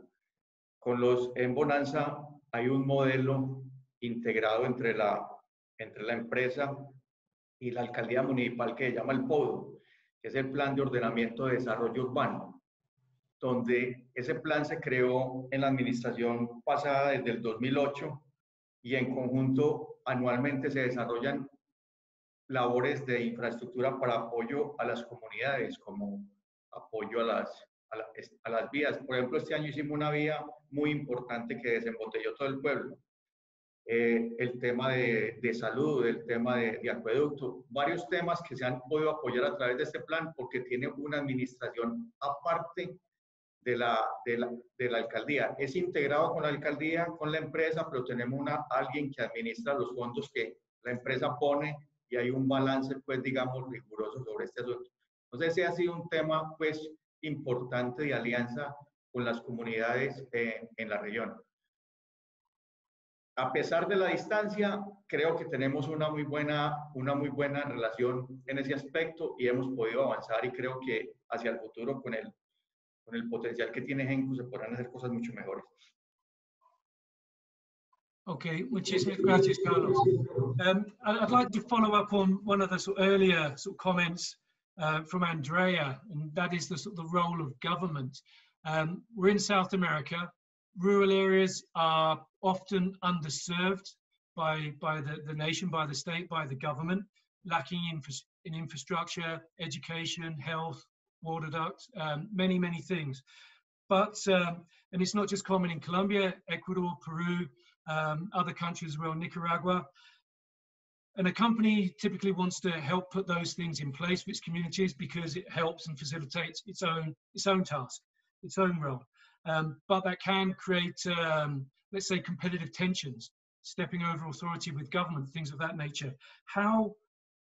En Bonanza hay un modelo integrado entre la empresa y la alcaldía municipal que se llama el PODO, que es el Plan de Ordenamiento de Desarrollo Urbano, donde ese plan se creó en la administración pasada desde el 2008 y en conjunto anualmente se desarrollan labores de infraestructura para apoyo a las comunidades, como apoyo a las vías. Por ejemplo, este año hicimos una vía muy importante que desembotelló todo el pueblo. El tema de salud, el tema de acueducto, varios temas que se han podido apoyar a través de este plan porque tiene una administración aparte de la alcaldía. Es integrado con la alcaldía, con la empresa, pero tenemos alguien que administra los fondos que la empresa pone y hay un balance, pues, digamos, riguroso sobre este asunto. Entonces, ese ha sido un tema, pues, importante de alianza con las comunidades en la región. A pesar de la distancia, creo que tenemos una muy buena relación en ese aspecto y hemos podido avanzar y creo que hacia el futuro con el potencial que tiene Genco se podrán hacer cosas mucho mejores. Okay, muchísimas gracias, Carlos. I'd like to follow up on one of the earlier comments from Andrea, and that is the role of government. We're in South America. Rural areas are often underserved by the nation, by the state, by the government, lacking in infrastructure, education, health, water ducts, many things. But, and it's not just common in Colombia, Ecuador, Peru, other countries as well, Nicaragua. And a company typically wants to help put those things in place for its communities because it helps and facilitates its own task, its own role. But that can create, let's say, competitive tensions, stepping over authority with government, things of that nature. How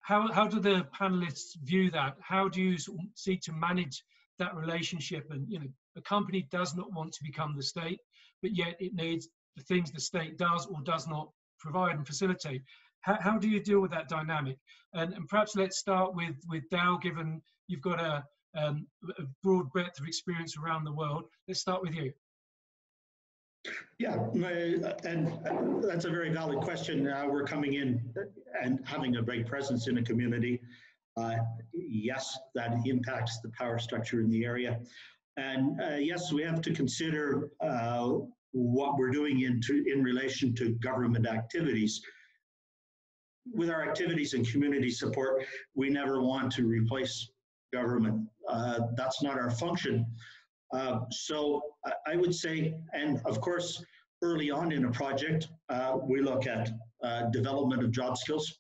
do the panelists view that? How do you seek to manage that relationship? And, you know, a company does not want to become the state, but yet it needs the things the state does or does not provide and facilitate. How do you deal with that dynamic? And perhaps let's start with Dal, given you've got a broad breadth of experience around the world. Let's start with you. Yeah, and that's a very valid question. We're coming in and having a great presence in a community. Yes, that impacts the power structure in the area. And yes, we have to consider what we're doing in relation to government activities. With our activities and community support, we never want to replace government. That's not our function. So I would say, and of course, early on in a project, we look at development of job skills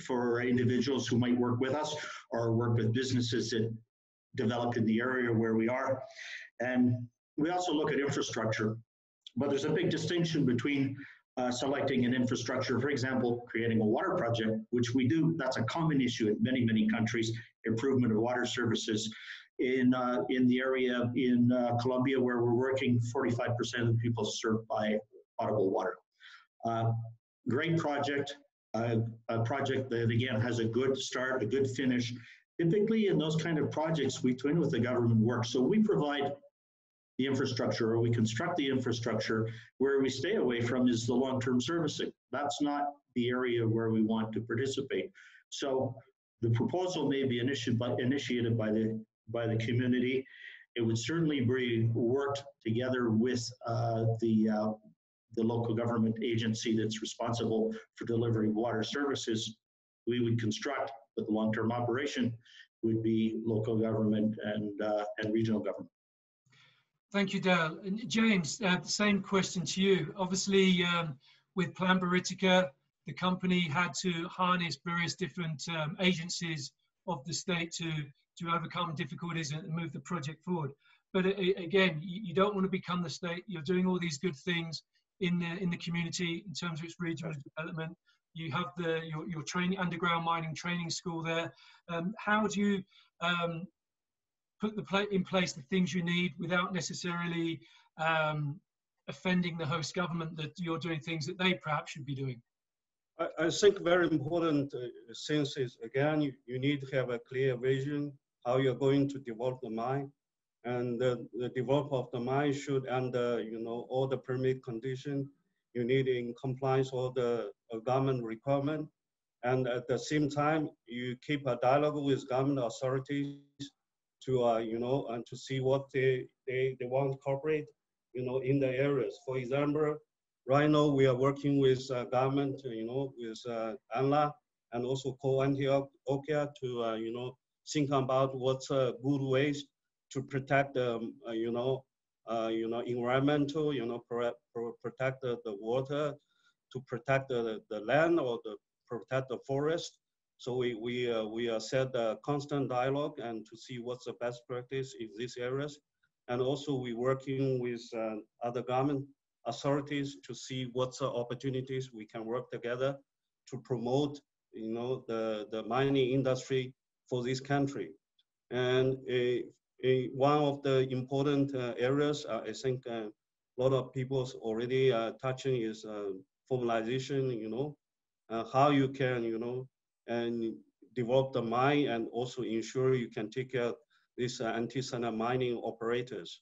for individuals who might work with us or work with businesses that develop in the area where we are. And we also look at infrastructure, but there's a big distinction between selecting an infrastructure, for example, creating a water project, which we do. That's a common issue in many countries, improvement of water services. In the area in Colombia where we're working, 45% of the people served by potable water. Great project, a project that again has a good start, a good finish. Typically in those kind of projects, we twin with the government work. So we provide the infrastructure or we construct the infrastructure. Where we stay away from is the long-term servicing. That's not the area where we want to participate. So the proposal may be initiated by the community. It would certainly be worked together with the local government agency that's responsible for delivering water services. We would construct, but the long-term operation would be local government and regional government. Thank you, Dale. And James, the same question to you. Obviously, with Plan Baritica, the company had to harness various different agencies of the state to overcome difficulties and move the project forward. But again, you don't want to become the state. You're doing all these good things in the community in terms of its regional development. You have your training, underground mining training school there. How do you put in place the things you need without necessarily offending the host government that you're doing things that they perhaps should be doing? I think very important since is again, you need to have a clear vision how you're going to develop the mine, and the development of the mine should under all the permit condition you need in compliance all the government requirement, and at the same time you keep a dialogue with government authorities to and to see what they want to cooperate in the areas. For example, right now we are working with government, with ANLA and also Co-Antioch to think about what's good ways to protect environmental, protect the water, to protect the land or protect the forest. So we set a constant dialogue and to see what's the best practice in these areas. And also we working with other government authorities to see what's the opportunities we can work together to promote, the mining industry for this country. And one of the important areas, I think a lot of people already touching is formalization, how you can, and develop the mine and also ensure you can take care of these artisanal mining operators.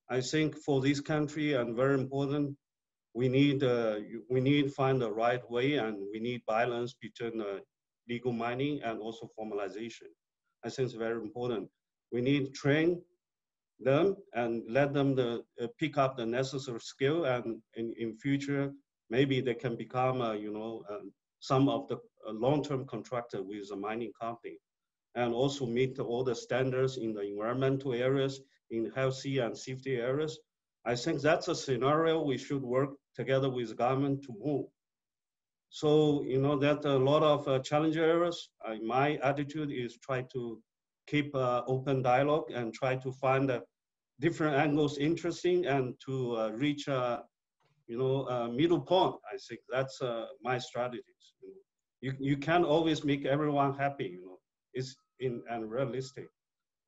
I think for this country and very important, we need find the right way, and we need balance between legal mining and also formalization. I think it's very important. We need to train them and let them pick up the necessary skill, and in future maybe they can become some of the long-term contractor with a mining company, and also meet all the standards in the environmental areas, in healthy and safety areas. I think that's a scenario we should work together with government to move. So, that a lot of challenge areas, my attitude is try to keep open dialogue and try to find different angles interesting and to reach a middle point. I think that's my strategies. You can't always make everyone happy, it's unrealistic,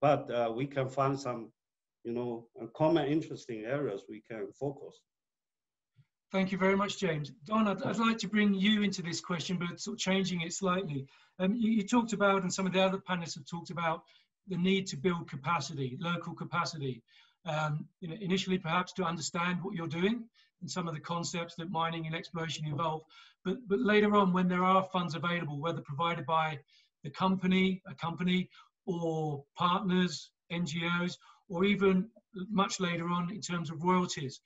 but we can find some common interesting areas we can focus. Thank you very much, James. Don, I'd like to bring you into this question, but sort of changing it slightly. You talked about, and some of the other panelists have talked about, the need to build capacity, local capacity. Initially perhaps to understand what you're doing and some of the concepts that mining and exploration involve, but later on when there are funds available, whether provided by a company or partners, NGOs, or even much later on in terms of royalties,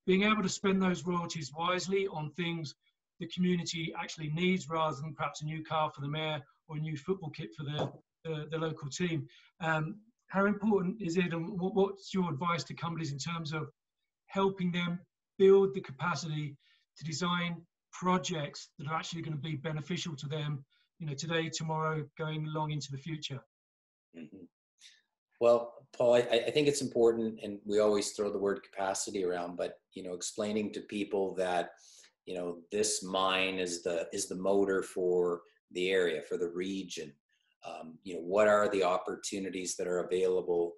being able to spend those royalties wisely on things the community actually needs rather than perhaps a new car for the mayor or a new football kit for the local team. How important is it, and what's your advice to companies in terms of helping them build the capacity to design projects that are actually going to be beneficial to them, today, tomorrow, going along into the future? Mm-hmm. Well, Paul, I think it's important, and we always throw the word capacity around, but explaining to people that this mine is the motor for the area, for the region. What are the opportunities that are available,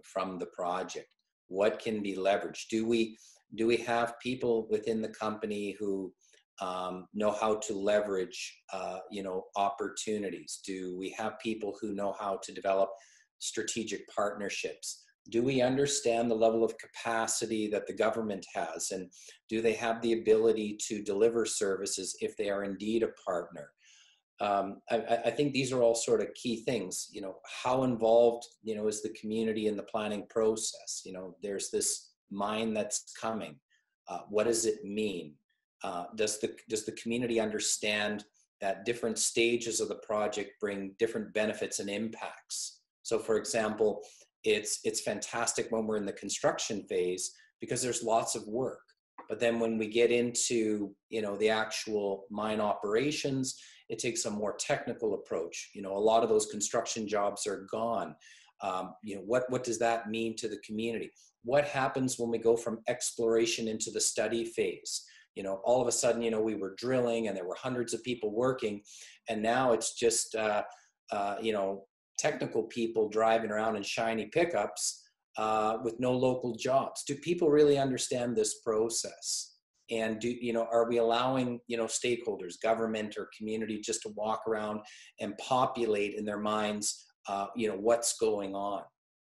from the project? What can be leveraged? Do we have people within the company who know how to leverage, opportunities? Do we have people who know how to develop strategic partnerships? Do we understand the level of capacity that the government has? And do they have the ability to deliver services if they are indeed a partner? I think these are all sort of key things. How involved, is the community in the planning process? There's this mine that's coming. What does it mean? Does the community understand that different stages of the project bring different benefits and impacts? So, for example, it's fantastic when we're in the construction phase because there's lots of work. But then when we get into, the actual mine operations, it takes a more technical approach. A lot of those construction jobs are gone. What does that mean to the community? What happens when we go from exploration into the study phase? All of a sudden, we were drilling and there were hundreds of people working, and now it's just, technical people driving around in shiny pickups with no local jobs. Do people really understand this process? And are we allowing, stakeholders, government or community, just to walk around and populate in their minds, what's going on?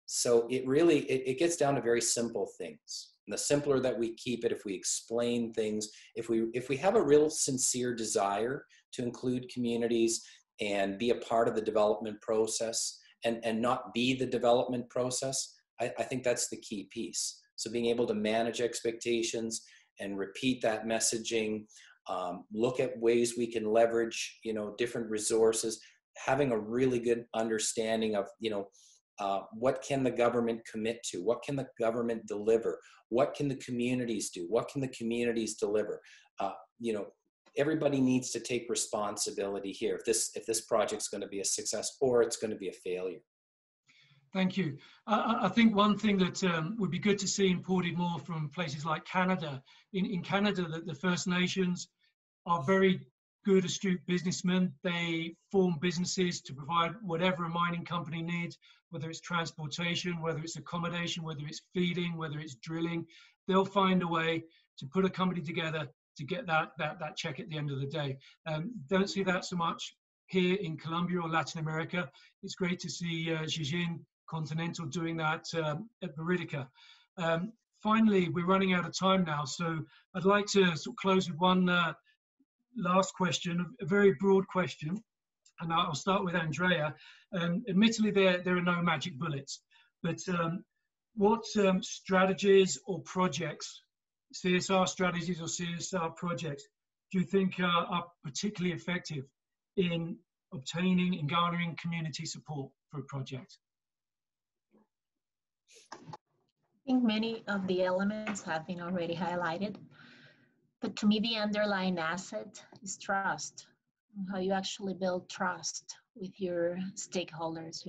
So it gets down to very simple things. And the simpler that we keep it, if we explain things, if we have a real sincere desire to include communities and be a part of the development process and not be the development process, I think that's the key piece. So being able to manage expectations and repeat that messaging, look at ways we can leverage, different resources, having a really good understanding of, what can the government commit to? What can the government deliver? What can the communities do? What can the communities deliver? Everybody needs to take responsibility here if this project's going to be a success or it's going to be a failure. Thank you. I think one thing that would be good to see imported more from places like Canada. In Canada, the First Nations are very good, astute businessmen. They form businesses to provide whatever a mining company needs, whether it's transportation, whether it's accommodation, whether it's feeding, whether it's drilling. They'll find a way to put a company together to get that check at the end of the day. Don't see that so much here in Colombia or Latin America. It's great to see Zijin-Continental doing that at Buritica. Finally, we're running out of time now, so I'd like to sort of close with one last question, a very broad question, and I'll start with Andrea. Admittedly, there are no magic bullets, but what strategies or projects, CSR strategies or CSR projects, do you think are particularly effective in obtaining and garnering community support for a project? I think many of the elements have been already highlighted, but to me the underlying asset is trust. How you actually build trust with your stakeholders.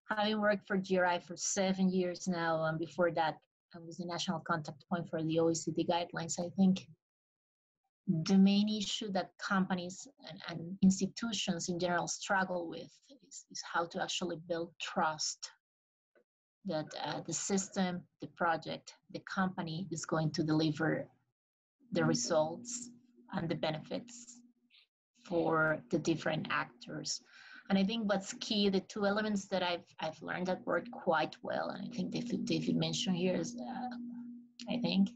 Having worked for GRI for 7 years now, and before that I was the national contact point for the OECD guidelines, I think the main issue that companies and institutions in general struggle with is how to actually build trust that the system, the project, the company is going to deliver the results and the benefits for the different actors. And I think what's key, the two elements that I've learned that work quite well, and I think David mentioned here is, I think,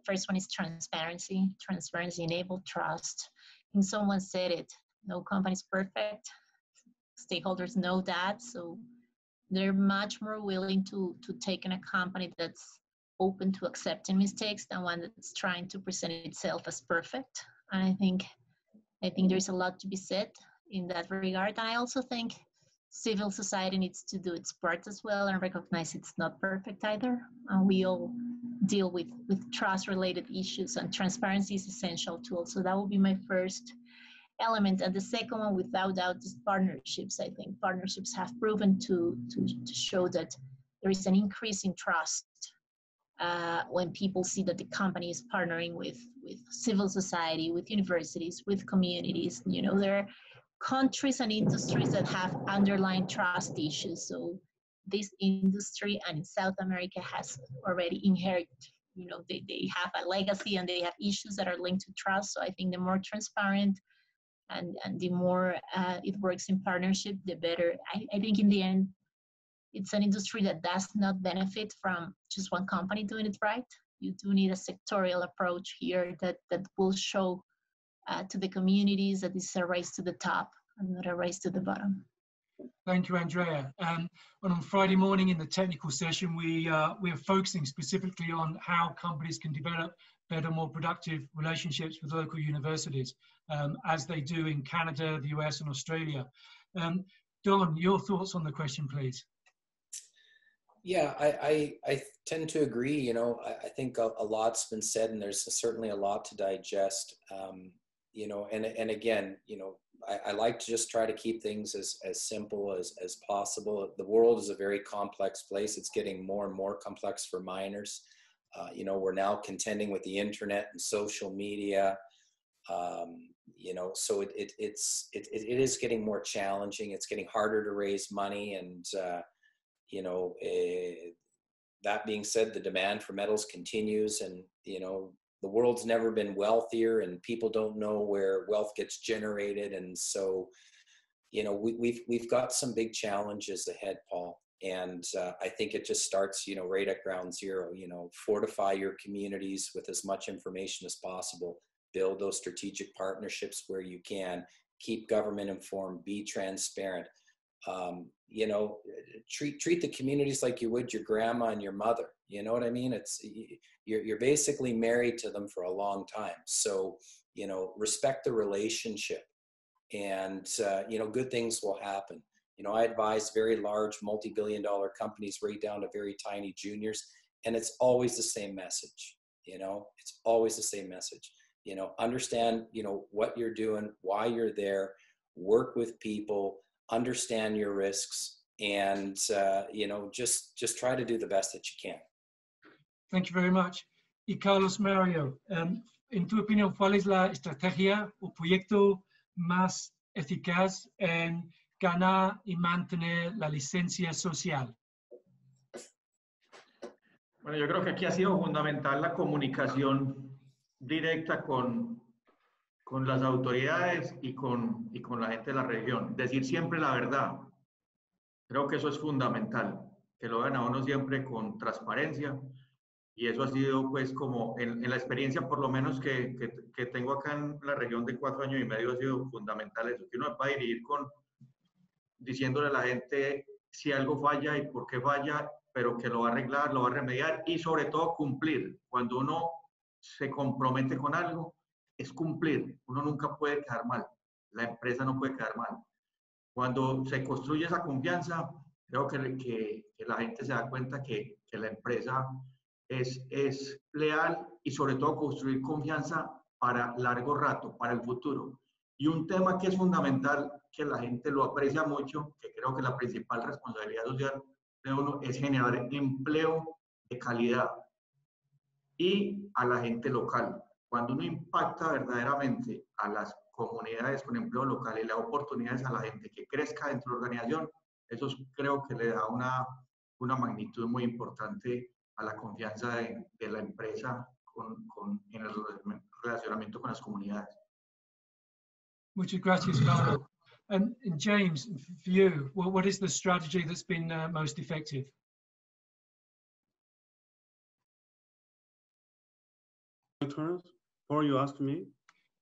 first one is transparency. Transparency enabled trust. And someone said it, no company is perfect. Stakeholders know that, so they're much more willing to take in a company that's open to accepting mistakes than one that's trying to present itself as perfect. And I think there's a lot to be said in that regard. And I also think civil society needs to do its part as well and recognize it's not perfect either. And we all deal with trust-related issues, and transparency is essential too. So that will be my first element. And the second one, without doubt, is partnerships. I think partnerships have proven to show that there is an increase in trust when people see that the company is partnering with civil society, with universities, with communities. There are countries and industries that have underlying trust issues. So this industry and in South America has already inherited, they have a legacy and they have issues that are linked to trust. So I think the more transparent and the more it works in partnership, the better. I think in the end, it's an industry that does not benefit from just one company doing it right. You do need a sectorial approach here that will show to the communities that this is a race to the top and not a race to the bottom. Thank you, Andrea. And on Friday morning in the technical session, we are focusing specifically on how companies can develop better, more productive relationships with local universities, as they do in Canada, the US, and Australia. Don, your thoughts on the question, please. Yeah, I tend to agree. I think a lot's been said, and there's certainly a lot to digest. And again, I like to just try to keep things as simple as possible. The world is a very complex place. It's getting more and more complex for miners. We're now contending with the internet and social media. So it is getting more challenging. It's getting harder to raise money, and that being said, the demand for metals continues, and the world's never been wealthier, and people don't know where wealth gets generated. And so, you know, we've got some big challenges ahead, Paul. And I think it just starts, you know, right at ground zero. You know, fortify your communities with as much information as possible. Build those strategic partnerships where you can. Keep government informed. Be transparent. You know, treat the communities like you would your grandma and your mother. You know what I mean? It's you're basically married to them for a long time. So, you know, respect the relationship, and you know, good things will happen. You know, I advise very large multi-billion-dollar companies right down to very tiny juniors, and it's always the same message. You know, it's always the same message. You know, understand, you know, what you're doing, why you're there, work with people, understand your risks, and you know, just try to do the best that you can. Thank you very much. Y Carlos Mario, en tu opinión, ¿cuál es la estrategia o proyecto más eficaz en ganar y mantener la licencia social? Bueno, yo creo que aquí ha sido fundamental la comunicación directa con las autoridades y con la gente de la región. Decir siempre la verdad. Creo que eso es fundamental, que lo hagan a uno siempre con transparencia. Y eso ha sido, pues, como en la experiencia, por lo menos que tengo acá en la región de 4 años y medio, ha sido fundamental eso, que uno va a dirigir diciéndole a la gente si algo falla y por qué falla, pero que lo va a arreglar, lo va a remediar y sobre todo cumplir. Cuando uno se compromete con algo, es cumplir. Uno nunca puede quedar mal. La empresa no puede quedar mal. Cuando se construye esa confianza, creo que la gente se da cuenta que la empresa es leal, y sobre todo construir confianza para largo rato, para el futuro. Y un tema que es fundamental, que la gente lo aprecia mucho, que creo que la principal responsabilidad social de uno es generar empleo de calidad y a la gente local. Cuando uno impacta verdaderamente a las comunidades con empleo local y le da oportunidades a la gente que crezca dentro de la organización, eso creo que le da una magnitud muy importante a la confianza de la empresa en el relacionamiento con las comunidades. Muchas gracias, Carlos. And James, for you, what is the strategy that's been most effective? Or you ask me?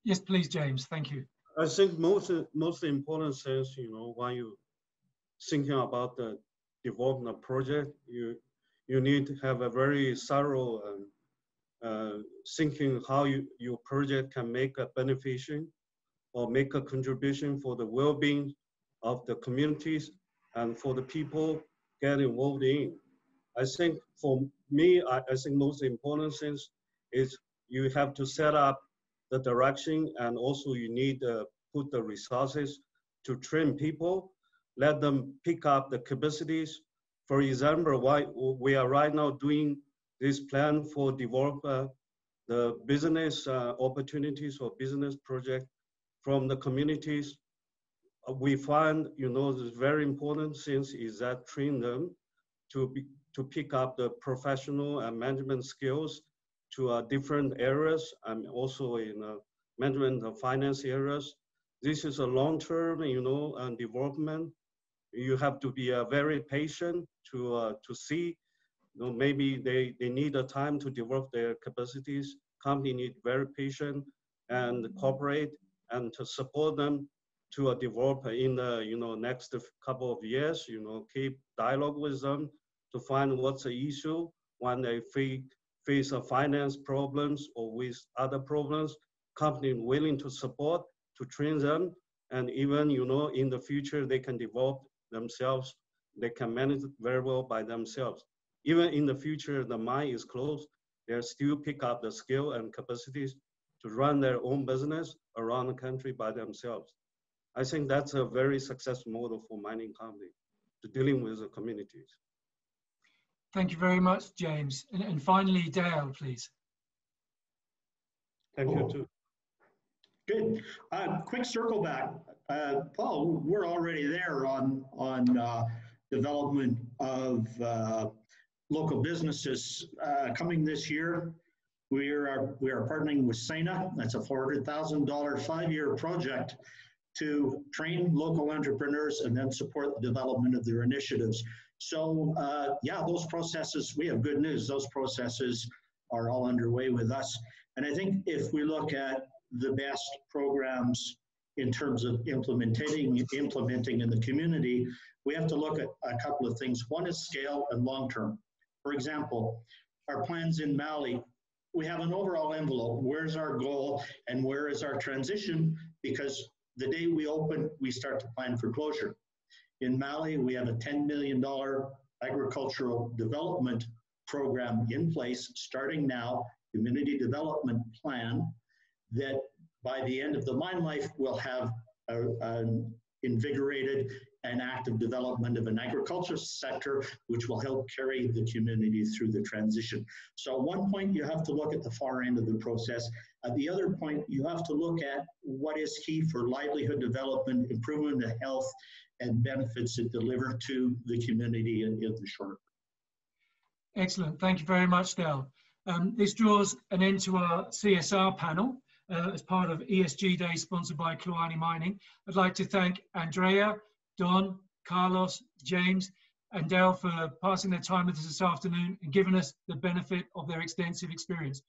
Yes, please, James. Thank you. I think most important sense, you know, when you thinking about the development project, you need to have a very thorough thinking how your project can make a beneficial or make a contribution for the well-being of the communities and for the people get involved in. I think for me, I think most important thing is you have to set up the direction, and also you need to put the resources to train people, let them pick up the capacities. For example, why we are right now doing this plan for develop the business opportunities or business project from the communities. We find, you know, the very important things is that train them to pick up the professional and management skills to different areas, and also in management and finance areas. This is a long-term, you know, development. You have to be very patient to see, you know, maybe they need a time to develop their capacities. Company need very patient and cooperate and to support them to develop in the, you know, next couple of years, you know, keep dialogue with them to find what's the issue when they face finance problems or with other problems. Company willing to support, to train them, and even, you know, in the future they can develop themselves. They can manage it very well by themselves. Even in the future, the mine is closed, they still pick up the skill and capacities to run their own business around the country by themselves. I think that's a very successful model for mining company to dealing with the communities. Thank you very much, James. And finally, Dale, please. Thank you too. Good. Quick circle back. Paul, we're already there on development of local businesses. Coming this year, We are partnering with SENA. That's a $400,000 5-year project to train local entrepreneurs and then support the development of their initiatives. So yeah, those processes, we have good news. Those processes are all underway with us. And I think if we look at the best programs in terms of implementing in the community, we have to look at a couple of things. One is scale and long-term. For example, our plans in Mali, we have an overall envelope. Where's our goal and where is our transition? Because the day we open, we start to plan for closure. In Mali, we have a $10 million agricultural development program in place, starting now, community development plan, that by the end of the mine life, we'll have an invigorated and active development of an agriculture sector, which will help carry the community through the transition. So at one point, you have to look at the far end of the process. At the other point, you have to look at what is key for livelihood development, improvement of health, and benefits it deliver to the community in the short term. Excellent. Thank you very much, Del. This draws an end to our CSR panel as part of ESG Day sponsored by Kluane Mining. I'd like to thank Andrea, Don, Carlos, James, and Del for passing their time with us this afternoon and giving us the benefit of their extensive experience.